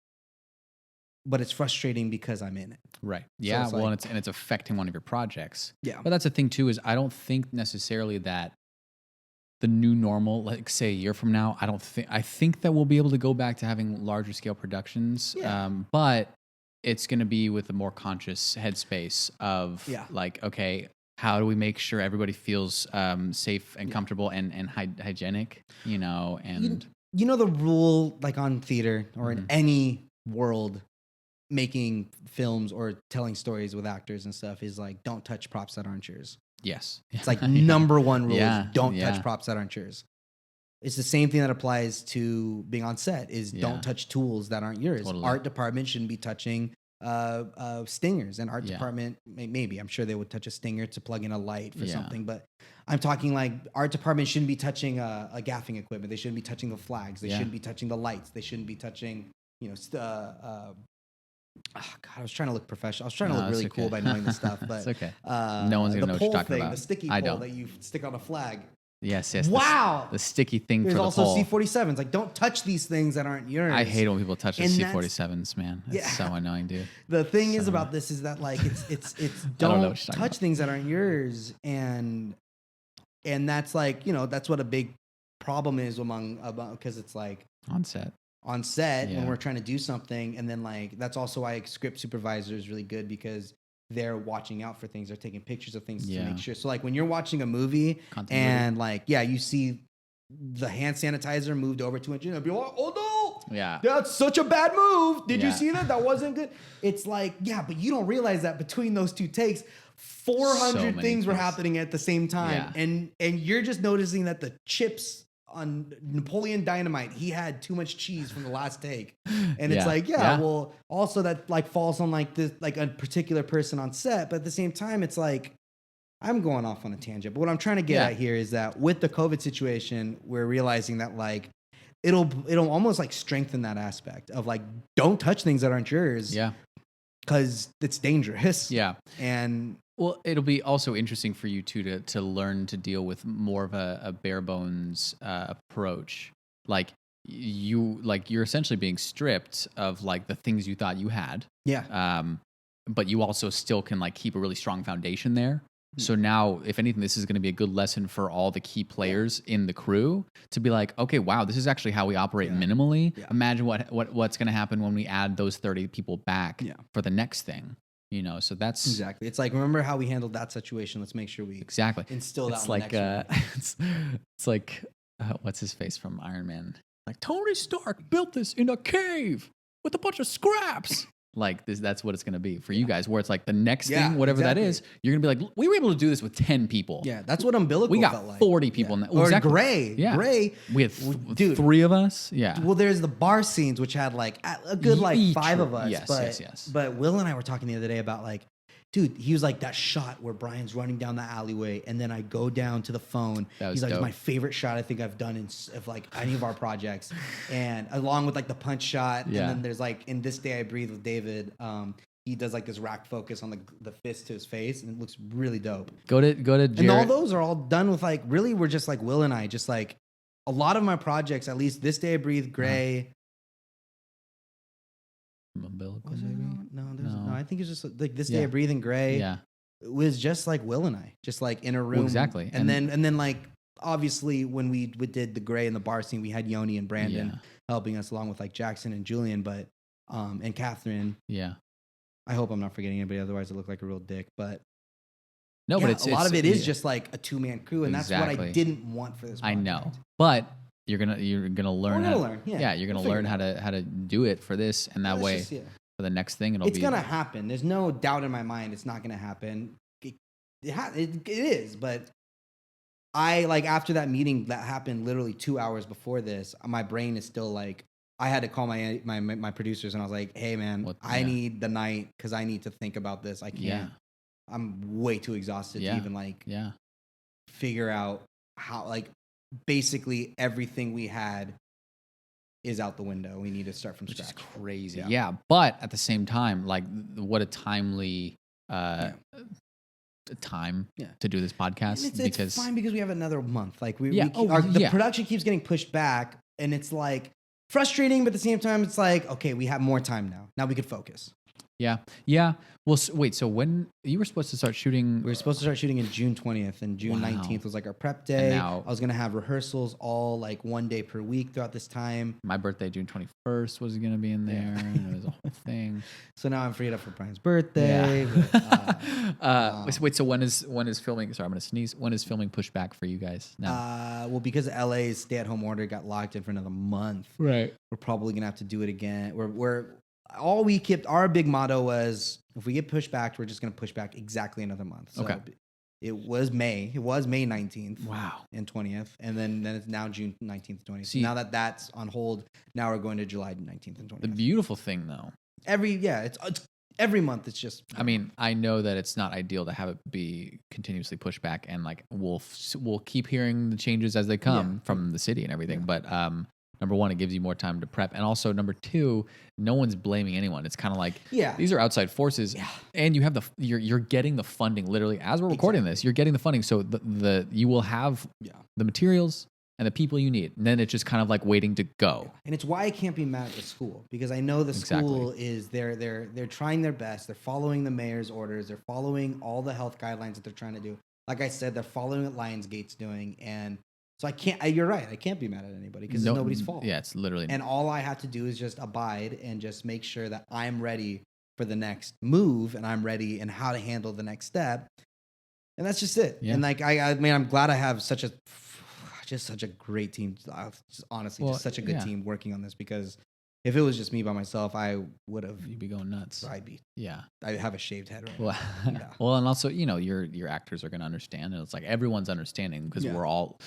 but it's frustrating because I'm in it. Right. Yeah. So it's affecting one of your projects. Yeah. But that's the thing too, is I don't think necessarily that the new normal, like say a year from now, I think that we'll be able to go back to having larger scale productions. Yeah. But it's going to be with a more conscious headspace of like, okay, how do we make sure everybody feels safe and comfortable and hygienic, you know, and you know, the rule like on theater or in any world making films or telling stories with actors and stuff is like, don't touch props that aren't yours. Yes. It's like number one rule is don't touch props that aren't yours. It's the same thing that applies to being on set is don't touch tools that aren't yours. Totally. Art department shouldn't be touching stingers, and art department, maybe I'm sure they would touch a stinger to plug in a light for something, but I'm talking like art department shouldn't be touching a gaffing equipment. They shouldn't be touching the flags. They shouldn't be touching the lights. They shouldn't be touching, you know, God, I was trying to look professional. I was trying to look really cool by knowing this stuff, but it's okay. No one's gonna know what you're talking about. The sticky pole that you stick on a flag. Yes. Wow. The sticky thing There's for the also pole. C-47s. Like, don't touch these things that aren't yours. I hate when people touch the C-47s, man. It's so annoying, dude. The thing is about this is that like it's don't touch things that aren't yours, and that's like, you know, that's what a big problem is because it's like on set when we're trying to do something, and then like that's also why script supervisor is really good because they're watching out for things. They're taking pictures of things to make sure. So like when you're watching a movie and like, you see the hand sanitizer moved over 2 inches and be like, oh no, that's such a bad move. Did you see that? That wasn't good. It's like, but you don't realize that between those two takes, 400 things were happening at the same time. And you're just noticing that the chips on Napoleon Dynamite, he had too much cheese from the last take. And it's like, well, also that like falls on like this, like a particular person on set. But at the same time, it's like, I'm going off on a tangent. But what I'm trying to get at here is that with the COVID situation, we're realizing that like, it'll almost like strengthen that aspect of like, don't touch things that aren't yours. Yeah. Cause it's dangerous. Yeah. And well, it'll be also interesting for you too to learn to deal with more of a bare bones approach. Like you're essentially being stripped of like the things you thought you had. Yeah. But you also still can like keep a really strong foundation there. So now, if anything, this is going to be a good lesson for all the key players in the crew to be like, okay, wow, this is actually how we operate minimally. Yeah. Imagine what's going to happen when we add those 30 people back for the next thing. You know, so that's exactly. It's like, remember how we handled that situation? Let's make sure we instill that. It's like it's like what's his face from Iron Man? Like Tony Stark built this in a cave with a bunch of scraps. Like this, that's what it's going to be for you guys. Where it's like the next thing, whatever that is, you're going to be like, we were able to do this with 10 people. Yeah, that's what Umbilical we got felt like. 40 people. Or exactly. Gray. Yeah. Gray. We had 3 of us. Yeah. Well, there's the bar scenes, which had like a good like 5 of us. Yes. But Will and I were talking the other day about like, dude, he was like that shot where Brian's running down the alleyway, and then I go down to the phone. He's like, it's my favorite shot I think I've done of like any of our projects, and along with like the punch shot. Yeah. And then there's like in This Day I Breathe with David. He does like this rack focus on the fist to his face, and it looks really dope. Go to Jared. And all those are all done with like really we're just like Will and I just like a lot of my projects, at least This Day I Breathe, Gray. Umbilical, no, I think it's just like This Day I Breathe and Gray. Yeah, it was just like Will and I, just like in a room. Well, exactly. And then like obviously when we did the Gray and the bar scene, we had Yoni and Brandon helping us along with like Jackson and Julian, but and Catherine. Yeah. I hope I'm not forgetting anybody, otherwise it looked like a real dick. But no, but a lot of it is just like a 2-man crew, and that's what I didn't want for this project. I know, but you're gonna learn. You're gonna learn how to do it for this, and that way for the next thing it's gonna happen. There's no doubt in my mind it's not gonna happen. It is, but I like after that meeting that happened literally 2 hours before this, my brain is still like. I had to call my producers, and I was like, "Hey, man, I need the night because I need to think about this. I can't. Yeah. I'm way too exhausted to even like figure out how like basically everything we had is out the window. We need to start from scratch. Which is crazy. Yeah, but at the same time, like what a timely time to do this podcast it's fine because we have another month. Like the production keeps getting pushed back, and it's like. Frustrating, but at the same time, it's like, okay, we have more time now. Now we could focus. Yeah. Well, wait, so when you were supposed to start shooting? We were supposed to start shooting in June 20th, and June 19th was like our prep day. I was going to have rehearsals all like 1 day per week throughout this time. My birthday, June 21st, was going to be in there. And it was a whole thing. So now I'm freed up for Brian's birthday. Yeah. Wait, so when is filming? Sorry, I'm going to sneeze. When is filming pushed back for you guys now? Well, because LA's stay-at-home order got locked in for another month. Right. We're probably going to have to do it again. Our big motto was, if we get pushed back, we're just going to push back exactly another month. So it was May 19th. Wow. And 20th. And then it's now June 19th, 20th. See, now that that's on hold, now we're going to July 19th and 20th. The beautiful thing though. It's every month. It's just. I mean, I know that it's not ideal to have it be continuously pushed back, and like we'll keep hearing the changes as they come from the city and everything. But number one, it gives you more time to prep. And also, number two, no one's blaming anyone. It's kind of like, these are outside forces. Yeah. And you have you're getting the funding literally as we're recording this. You're getting the funding. So you will have the materials and the people you need. And then it's just kind of like waiting to go. And it's why I can't be mad at the school, because I know the school is they're trying their best. They're following the mayor's orders. They're following all the health guidelines that they're trying to do. Like I said, they're following what Lionsgate's doing. And so I can't, you're right. I can't be mad at anybody because it's nobody's fault. Yeah, it's literally. And all I have to do is just abide and just make sure that I'm ready for the next move, and I'm ready and how to handle the next step. And that's just it. Yeah. And like, I mean, I'm glad I have such a great team. Honestly, just such a good team working on this, because if it was just me by myself, I would have. You'd be going nuts. I have a shaved head right now. Yeah. Well, and also, your actors are going to understand, and it's like everyone's understanding because we're all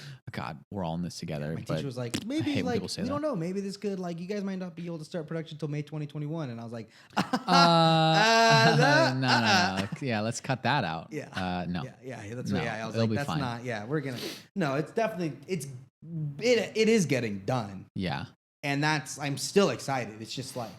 in this together. My teacher was like, maybe like we don't know, maybe this could like you guys might not be able to start production until May 2021, and I was like, no. Yeah, let's cut that out. Yeah. No. Yeah. That's right. Yeah, I was like, that's fine. Not. Yeah, we're gonna. No, it's definitely it is getting done. Yeah. And I'm still excited. It's just like,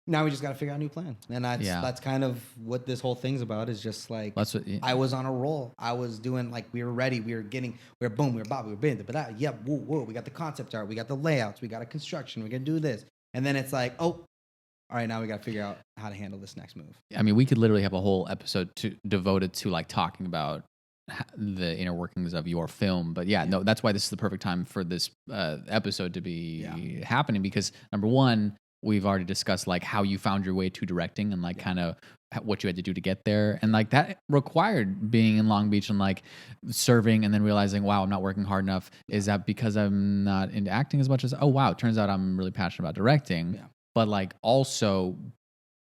now we just got to figure out a new plan. And that's kind of what this whole thing's about, is just like, I was on a roll. I was doing like, we were ready. We were boom, we were bob, we were bend, but that, yep, whoa, we got the concept art, we got the layouts, we got a construction, we're going to do this. And then it's like, oh, all right, now we got to figure out how to handle this next move. I mean, we could literally have a whole episode devoted to like talking about the inner workings of your film, but no, that's why this is the perfect time for this episode to be happening, because number one, we've already discussed like how you found your way to directing and like kind of what you had to do to get there, and like that required being in Long Beach and like serving and then realizing, wow, I'm not working hard enough. Is that because I'm not into acting as much as, oh wow, it turns out I'm really passionate about directing. But like also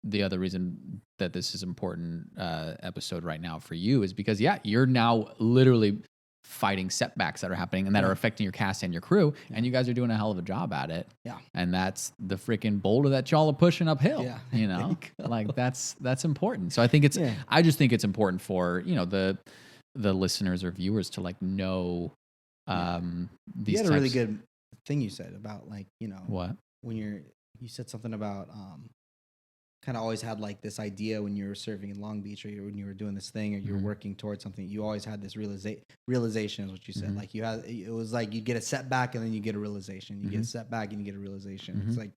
the other reason that this is important episode right now for you is because you're now literally fighting setbacks that are happening and that are affecting your cast and your crew, and you guys are doing a hell of a job at it. And that's the freaking boulder that y'all are pushing uphill. You know, like that's important. So I think I just think it's important for the listeners or viewers to like know these. You had a really good thing you said about like what when you said something about kind of always had like this idea when you were serving in Long Beach, or when you were doing this thing, or you were working towards something, you always had this realization is what you said. Like it was like you get a setback and then you get a realization. You get a setback and you get a realization. It's like,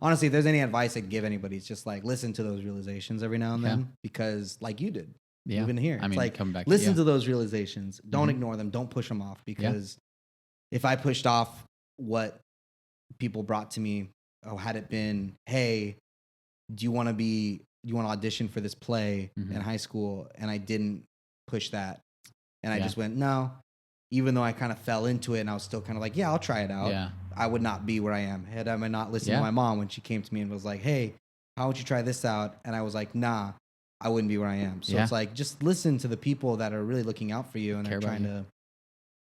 honestly, if there's any advice I'd give anybody, it's just like listen to those realizations every now and then, because like you did, even here, it's like come back, listen to those realizations. Don't ignore them. Don't push them off, because if I pushed off what people brought to me, had it been, hey, do you want to audition for this play in high school? And I didn't push that. And I just went, no, even though I kind of fell into it and I was still kind of like, I'll try it out. I would not be where I am had I not listened to my mom when she came to me and was like, hey, how would you try this out? And I was like, nah, I wouldn't be where I am. So it's like, just listen to the people that are really looking out for you and they're trying to,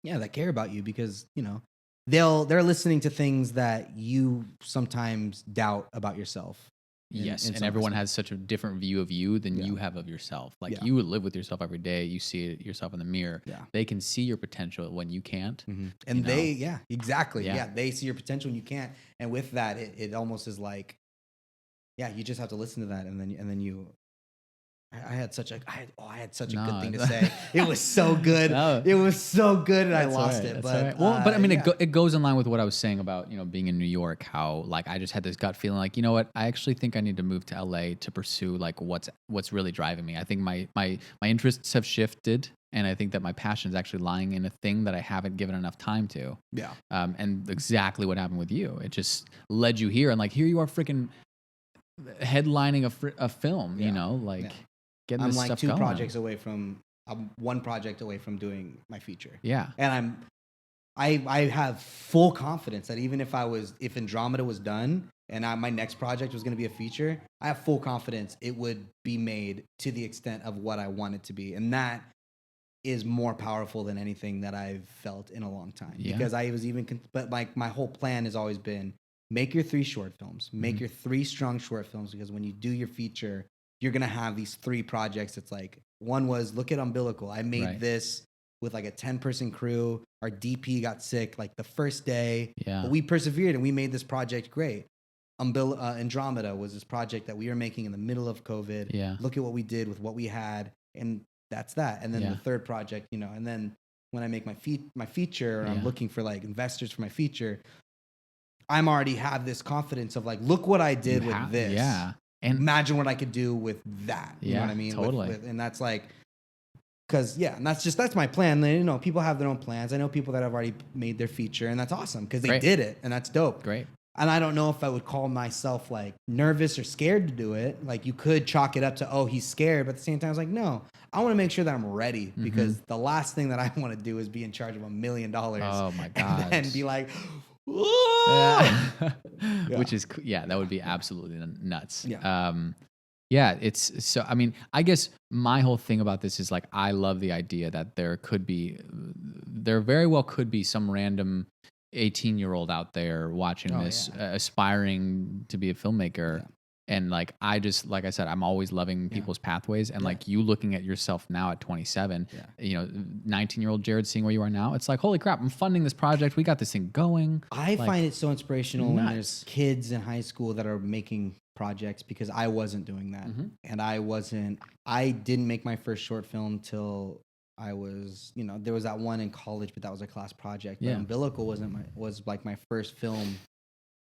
that care about you, because, they're listening to things that you sometimes doubt about yourself. And everyone has such a different view of you than you have of yourself. Like you would live with yourself every day. You see it yourself in the mirror. They can see your potential when you can't. And they, exactly. They see your potential and you can't. And with that, it almost is like, you just have to listen to that. And then you, I had such a good thing to say. It was so good. It was so good, and I lost it. But but I mean, it goes in line with what I was saying about being in New York. How like I just had this gut feeling like, you know what, I actually think I need to move to LA to pursue like what's really driving me. I think my interests have shifted, and I think that my passion is actually lying in a thing that I haven't given enough time to. And exactly what happened with you. It just led you here, and like here you are, freaking headlining a film. I'm like two projects away from one project away from doing my feature. And I have full confidence that even if Andromeda was done and my next project was going to be a feature, I have full confidence it would be made to the extent of what I want it to be. And that is more powerful than anything that I've felt in a long time. Because I was but like my whole plan has always been, make your 3 short films, make your 3 strong short films, because when you do your feature, you're going to have these 3 projects. It's like, one was, look at Umbilical. I made this with like a 10-person crew. Our DP got sick like the first day. But we persevered and we made this project great. Andromeda was this project that we were making in the middle of COVID. Look at what we did with what we had. And that's that. And then the third project, and then when I make my feature, or I'm looking for like investors for my feature, I'm already have this confidence of like, look what I did with this. And imagine what I could do with that. You know what I mean? Totally. And that's like, because and that's my plan. People have their own plans. I know people that have already made their feature, and that's awesome because they did it, and that's dope. Great. And I don't know if I would call myself like nervous or scared to do it. Like you could chalk it up to, oh, he's scared, but at the same time, I was like, no, I want to make sure that I'm ready, because the last thing that I want to do is be in charge of $1 million. Oh my God. And be like, which is that would be absolutely nuts. Yeah. It's so, I mean, I guess my whole thing about this is like, I love the idea that there very well could be some random 18-year-old out there watching this, aspiring to be a filmmaker. And like, like I said, I'm always loving people's pathways. And like you looking at yourself now at 27, 19-year-old Jared seeing where you are now, it's like, holy crap, I'm funding this project. We got this thing going. I find it so inspirational when there's kids in high school that are making projects, because I wasn't doing that. And I didn't make my first short film till I was, there was that one in college, but that was a class project. But Umbilical was like my first film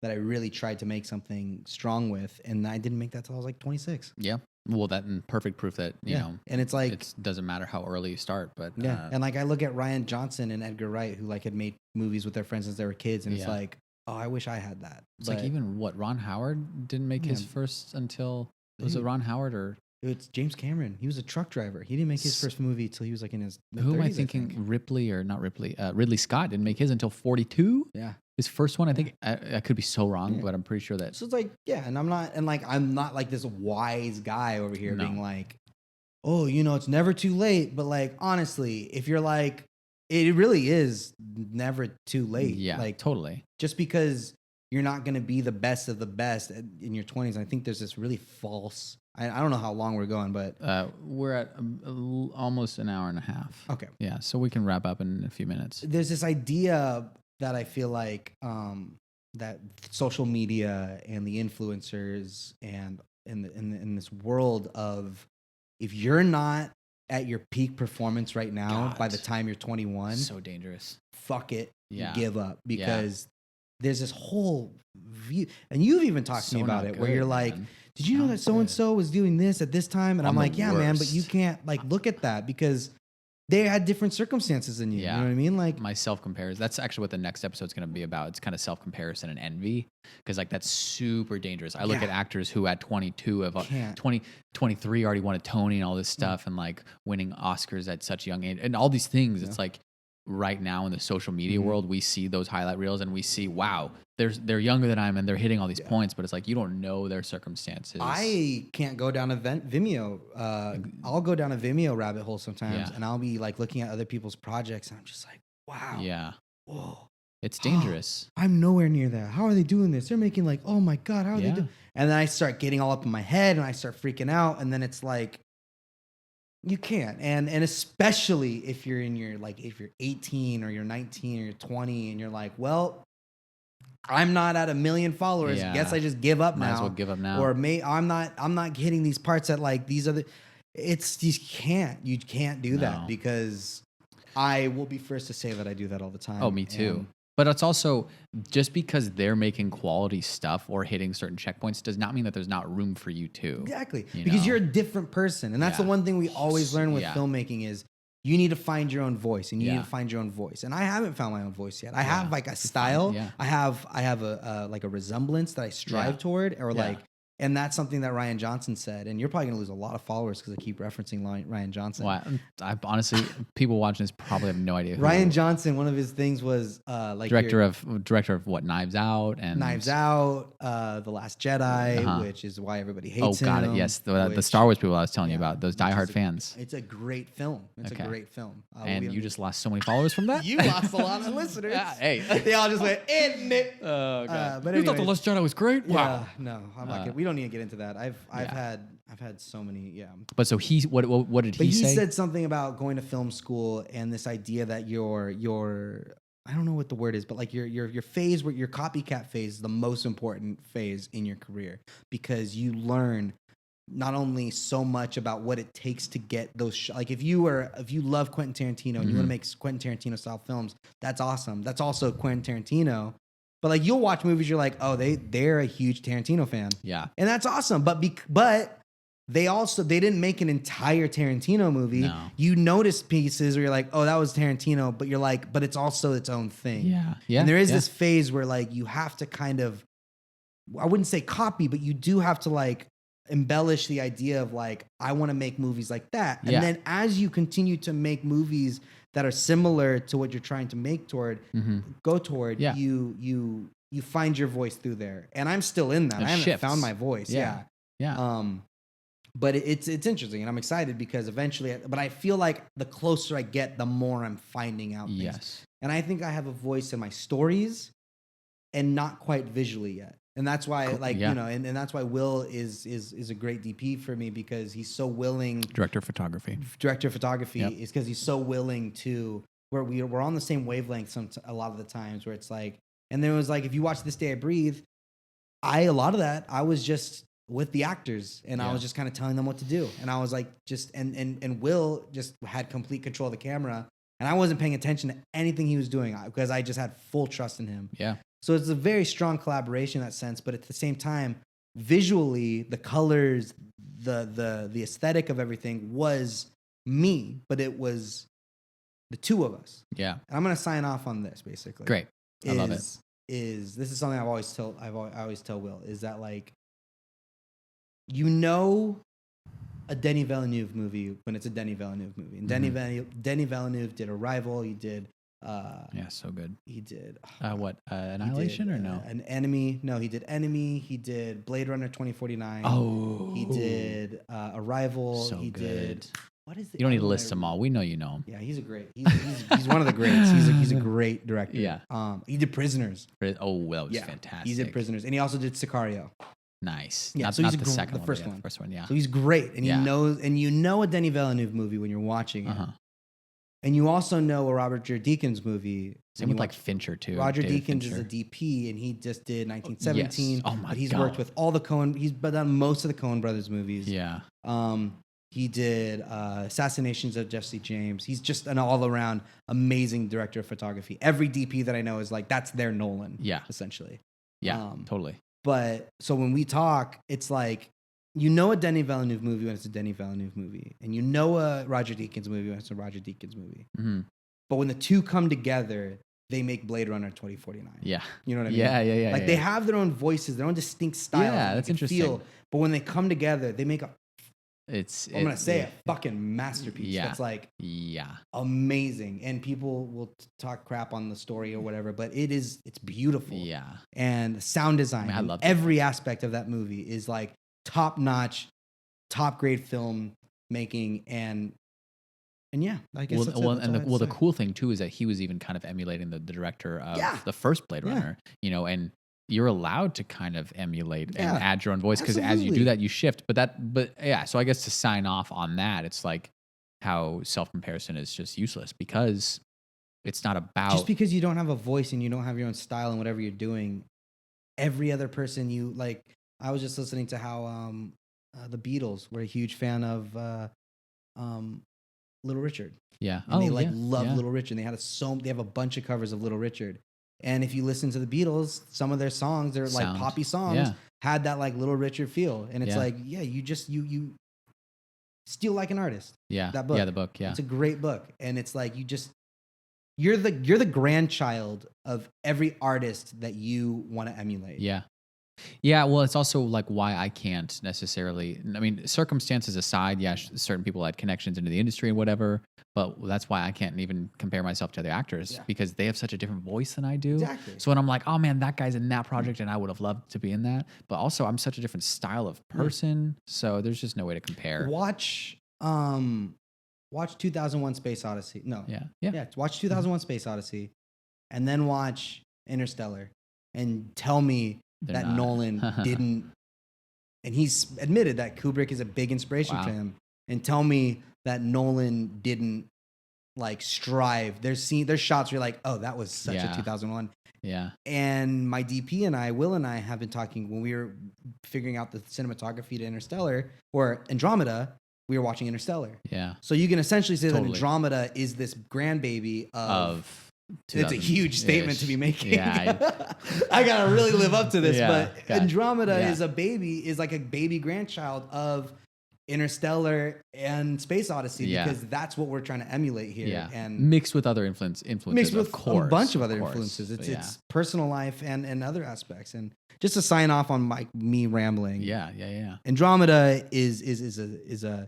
that I really tried to make something strong with, and I didn't make that till I was like 26. Yeah. Well, that perfect proof that, you know, and it's like, it doesn't matter how early you start, but and like I look at Rian Johnson and Edgar Wright, who like had made movies with their friends since they were kids, and it's like, oh, I wish I had that. It's like, even Ron Howard didn't make his first until, was it Ron Howard or? It's James Cameron. He was a truck driver. He didn't make his first movie till he was like in his Who 30s, am I thinking? Ripley or not Ripley? Ridley Scott didn't make his until 42. Yeah. His first one, I think, I could be so wrong, but I'm pretty sure that. So it's like, and I'm not like this wise guy over here being like, oh, it's never too late. But like, honestly, if you're like, it really is never too late. Yeah, like totally. Just because you're not going to be the best of the best in your 20s. I think there's this really false, I don't know how long we're going, but we're at almost an hour and a half. Okay. Yeah. So we can wrap up in a few minutes. There's this idea that I feel like that social media and the influencers and in this world of, if you're not at your peak performance right now, by the time you're 21, so dangerous. Fuck it. Yeah. Give up, because there's this whole view, and you've even talked to me about it, where you're like, did you know that so-and-so was doing this at this time? And I'm like, yeah, man, but you can't like look at that, because they had different circumstances than you. Yeah. You know what I mean? Like, my self-comparison. That's actually what the next episode's going to be about. It's kind of self-comparison and envy, because like that's super dangerous. I look at actors who at 22 of 23 already won a Tony and all this stuff, and like winning Oscars at such a young age and all these things. It's like, right now in the social media world, we see those highlight reels and we see, wow, they're younger than I am and they're hitting all these points, but it's like, you don't know their circumstances. I can't go down a Vimeo. I'll go down a Vimeo rabbit hole sometimes, and I'll be like looking at other people's projects, and I'm just like, wow. Yeah. Whoa. It's dangerous. I'm nowhere near that. How are they doing this? They're making like, oh my God, how are they doing? And then I start getting all up in my head and I start freaking out, and then it's like, you can't. And especially if you're in your, like, if you're 18 or you're 19 or you're 20 and you're like, well, I'm not at 1 million followers. Guess I just give up now. Might as well give up now. Or I'm not hitting these parts at like these other. You can't do that, because I will be first to say that I do that all the time. Oh, me too. But it's also, just because they're making quality stuff or hitting certain checkpoints does not mean that there's not room for you too. Exactly. Because you're a different person. And that's the one thing we always learn with filmmaking is you need to find your own voice, and you need to find your own voice. And I haven't found my own voice yet. I have like a style. I have a like a resemblance that I strive toward, or like, and that's something that Rian Johnson said. And you're probably going to lose a lot of followers because I keep referencing Rian Johnson. Well, I honestly, people watching this probably have no idea. Rian Johnson, one of his things was like director of what, Knives Out and The Last Jedi, which is why everybody hates him. Oh, got it. Yes, the Star Wars people I was telling you about, those diehard fans. It's a great film. It's a great film. And you just lost so many followers from that. You lost a lot of listeners. Hey, they all just went in it. Oh God! But you thought The Last Jedi was great? Wow. No, I'm not kidding. We don't need to get into that. I've had so many. But so what did he say? He said something about going to film school and this idea that your I don't know what the word is, but like your phase, where your copycat phase is the most important phase in your career, because you learn not only so much about what it takes to get those like if you love Quentin Tarantino and you want to make Quentin Tarantino style films, that's awesome. That's also Quentin Tarantino. But like, you'll watch movies, you're like, oh, they're a huge Tarantino fan. Yeah. And that's awesome. But they didn't make an entire Tarantino movie. No. You notice pieces where you're like, oh, that was Tarantino, but you're like, but it's also its own thing. Yeah. Yeah. And there is this phase where like you have to kind of, I wouldn't say copy, but you do have to like embellish the idea of like, I want to make movies like that. And then as you continue to make movies that are similar to what you're trying to make toward, go toward, you find your voice through there. And I'm still in that. I haven't found my voice. Yeah. But it's interesting, and I'm excited because eventually, but I feel like the closer I get, the more I'm finding out things. Yes. And I think I have a voice in my stories and not quite visually yet. And that's why, and that's why Will is a great DP for me, because he's so willing. Director of photography is because he's so willing to, where we're on the same wavelength a lot of the times, where it's like, and there was like, if you watch This Day I Breathe, a lot of that, I was just with the actors, and I was just kind of telling them what to do. And I was like, and Will just had complete control of the camera, and I wasn't paying attention to anything he was doing because I just had full trust in him. Yeah. So it's a very strong collaboration in that sense, but at the same time, visually, the colors, the aesthetic of everything was me, but it was the two of us. Yeah. And I'm going to sign off on this basically. Great. I love it. This is something I always tell Will, is that like, a Denis Villeneuve movie when it's a Denis Villeneuve movie. And Denis Villeneuve did Arrival. He did so good. He did Annihilation, or no? An Enemy. No, he did Enemy. He did Blade Runner 2049. Oh, he did Arrival. So he good. Did what is it? You don't need to list them all. We know you know him. Yeah, he's a great. He's one of the greats. He's a great director. Yeah. He did Prisoners. Oh, that was fantastic. He did Prisoners, and he also did Sicario. Nice. Yeah, so he's the second one, the first one. one. The first one, yeah. So he's great, and he knows, and a Denis Villeneuve movie when you're watching it, and you also know a Robert Deakins movie. Same with like Fincher too. Roger Deakins is a DP, and he just did 1917. Yes. Oh my God. He's worked with all the Coen. He's done most of the Coen Brothers movies. Yeah. He did Assassinations of Jesse James. He's just an all-around amazing director of photography. Every DP that I know is like, that's their Nolan. Yeah. Essentially. Yeah. Totally. But so when we talk, it's like, a Denis Villeneuve movie when it's a Denis Villeneuve movie, and a Roger Deakins movie when it's a Roger Deakins movie. Mm-hmm. But when the two come together, they make Blade Runner 2049. Yeah. You know what I mean? Yeah. Like they have their own voices, their own distinct style. Yeah, that's interesting. But when they come together, they make I'm going to say a fucking masterpiece. Yeah. That's like amazing. And people will talk crap on the story or whatever, but it's beautiful. Yeah. And the sound design, I love every aspect of that movie is like top notch, top grade film making. And yeah, I guess the cool thing too is that he was even kind of emulating the director of the first Blade Runner, and you're allowed to kind of emulate and add your own voice, because as you do that, you shift. So I guess to sign off on that, it's like how self-comparison is just useless, because it's not about, just because you don't have a voice and you don't have your own style in whatever you're doing. Every other person I was just listening to how the Beatles were a huge fan of Little Richard. Yeah. And they love Little Richard. They have a bunch of covers of Little Richard. And if you listen to the Beatles, some of their songs, they're like poppy songs, had that like Little Richard feel. And it's you Steal Like an Artist. Yeah. That book. Yeah, the book. Yeah. It's a great book. And it's like, you're the grandchild of every artist that you want to emulate. Yeah. Yeah, well, it's also like why I can't necessarily, circumstances aside, certain people had connections into the industry and whatever, but that's why I can't even compare myself to other actors, because they have such a different voice than I do. Exactly. So when I'm like, oh man, that guy's in that project and I would have loved to be in that, but also I'm such a different style of person, so there's just no way to compare. Watch 2001 Space Odyssey. No. Yeah. Watch 2001 Space Odyssey, and then watch Interstellar, and tell me Nolan didn't, and he's admitted that Kubrick is a big inspiration to him, and tell me that Nolan didn't like strive. There's shots where you're like, oh, that was such a 2001. Yeah. And my DP and I, Will and I, have been talking when we were figuring out the cinematography to Interstellar or Andromeda. We were watching Interstellar. Yeah. So you can essentially say that Andromeda is this grandbaby of it's a huge statement to be making. Yeah, I gotta really live up to this, but Andromeda is like a baby grandchild of Interstellar and Space Odyssey, because that's what we're trying to emulate here. Yeah. And mixed with other influences, mixed with of course, a bunch of other influences. It's personal life and other aspects. And just to sign off on me rambling. Yeah. Andromeda is a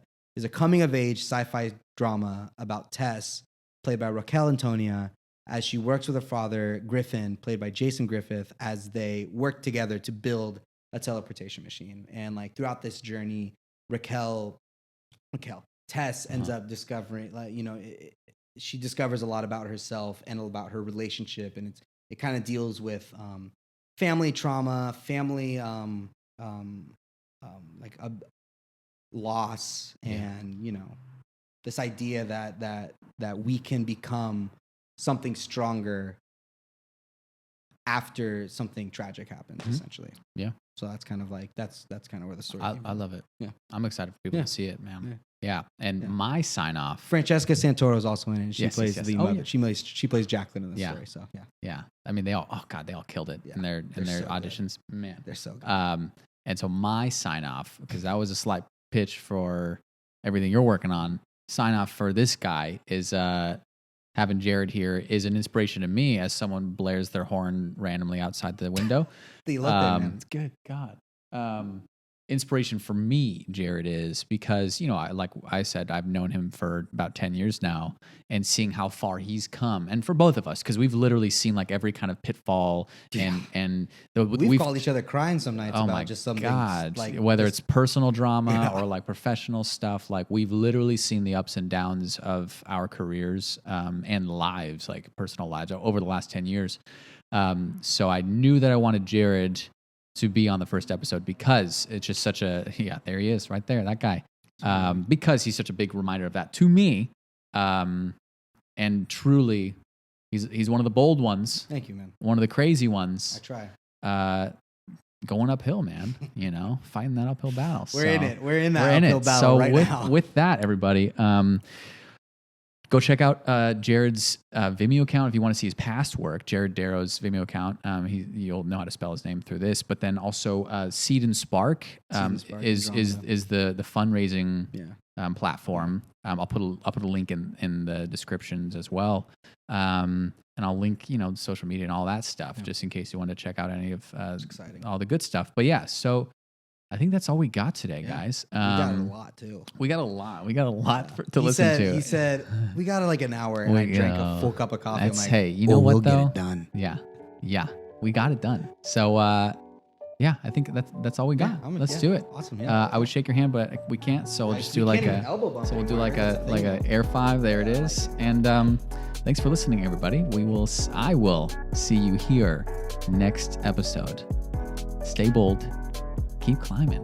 coming of age sci-fi drama about Tess, played by Raquel Antonia, as she works with her father, Griffin, played by Jason Griffith, as they work together to build a teleportation machine. And like throughout this journey, Tess ends up discovering, like, you know, she discovers a lot about herself and about her relationship, and it kind of deals with family trauma, family like a loss, and you know, this idea that we can become something stronger after something tragic happens, essentially. Yeah. So that's kind of like that's kind of where the story. I love it. Yeah, I'm excited for people to see it, man. Yeah. And my sign off. Francesca Santoro is also in it. And she plays the mother. Yeah. She plays Jacqueline in the story. So yeah. I mean, they all killed it in their so auditions. Good. Man, they're so good. And so my sign off, because that was a slight pitch for everything you're working on. Sign off for this guy is having Jared here is an inspiration to me as someone blares their horn randomly outside the window. They love that, man. It's good. God. Inspiration for me, Jared, is because, you know, like I said, I've known him for about 10 years now, and seeing how far he's come, and for both of us, because we've literally seen like every kind of pitfall, and we've called each other crying some nights about just something. God, like whether it's personal drama or like professional stuff, like we've literally seen the ups and downs of our careers and lives, like personal lives, over the last 10 years. So I knew that I wanted Jared to be on the first episode because it's just such a, there he is right there, that guy. Because he's such a big reminder of that to me. And truly, he's one of the bold ones. Thank you, man. One of the crazy ones. I try. Going uphill, man, you know, fighting that uphill battle. We're in it. We're in that uphill battle right now. With that, everybody, go check out Jared's Vimeo account if you want to see his past work. Jared Deiro's Vimeo account. You'll know how to spell his name through this. But then also Seed and Spark, is the fundraising platform. I'll put a link in the descriptions as well. And I'll link, you know, social media and all that stuff, just in case you want to check out any of all the good stuff. But yeah, so I think that's all we got today, guys. We got a lot, too. We got a lot to listen to. He said, we got like an hour, and I drank a full cup of coffee. I'm like, hey, you know what, we'll though? Get it done. Yeah, we got it done. So, I think that's all we got. Let's do it. Awesome. Yeah. I would shake your hand, but we can't. So we'll just do like a Air 5. There it is. And thanks for listening, everybody. I will see you here next episode. Stay bold. Keep climbing.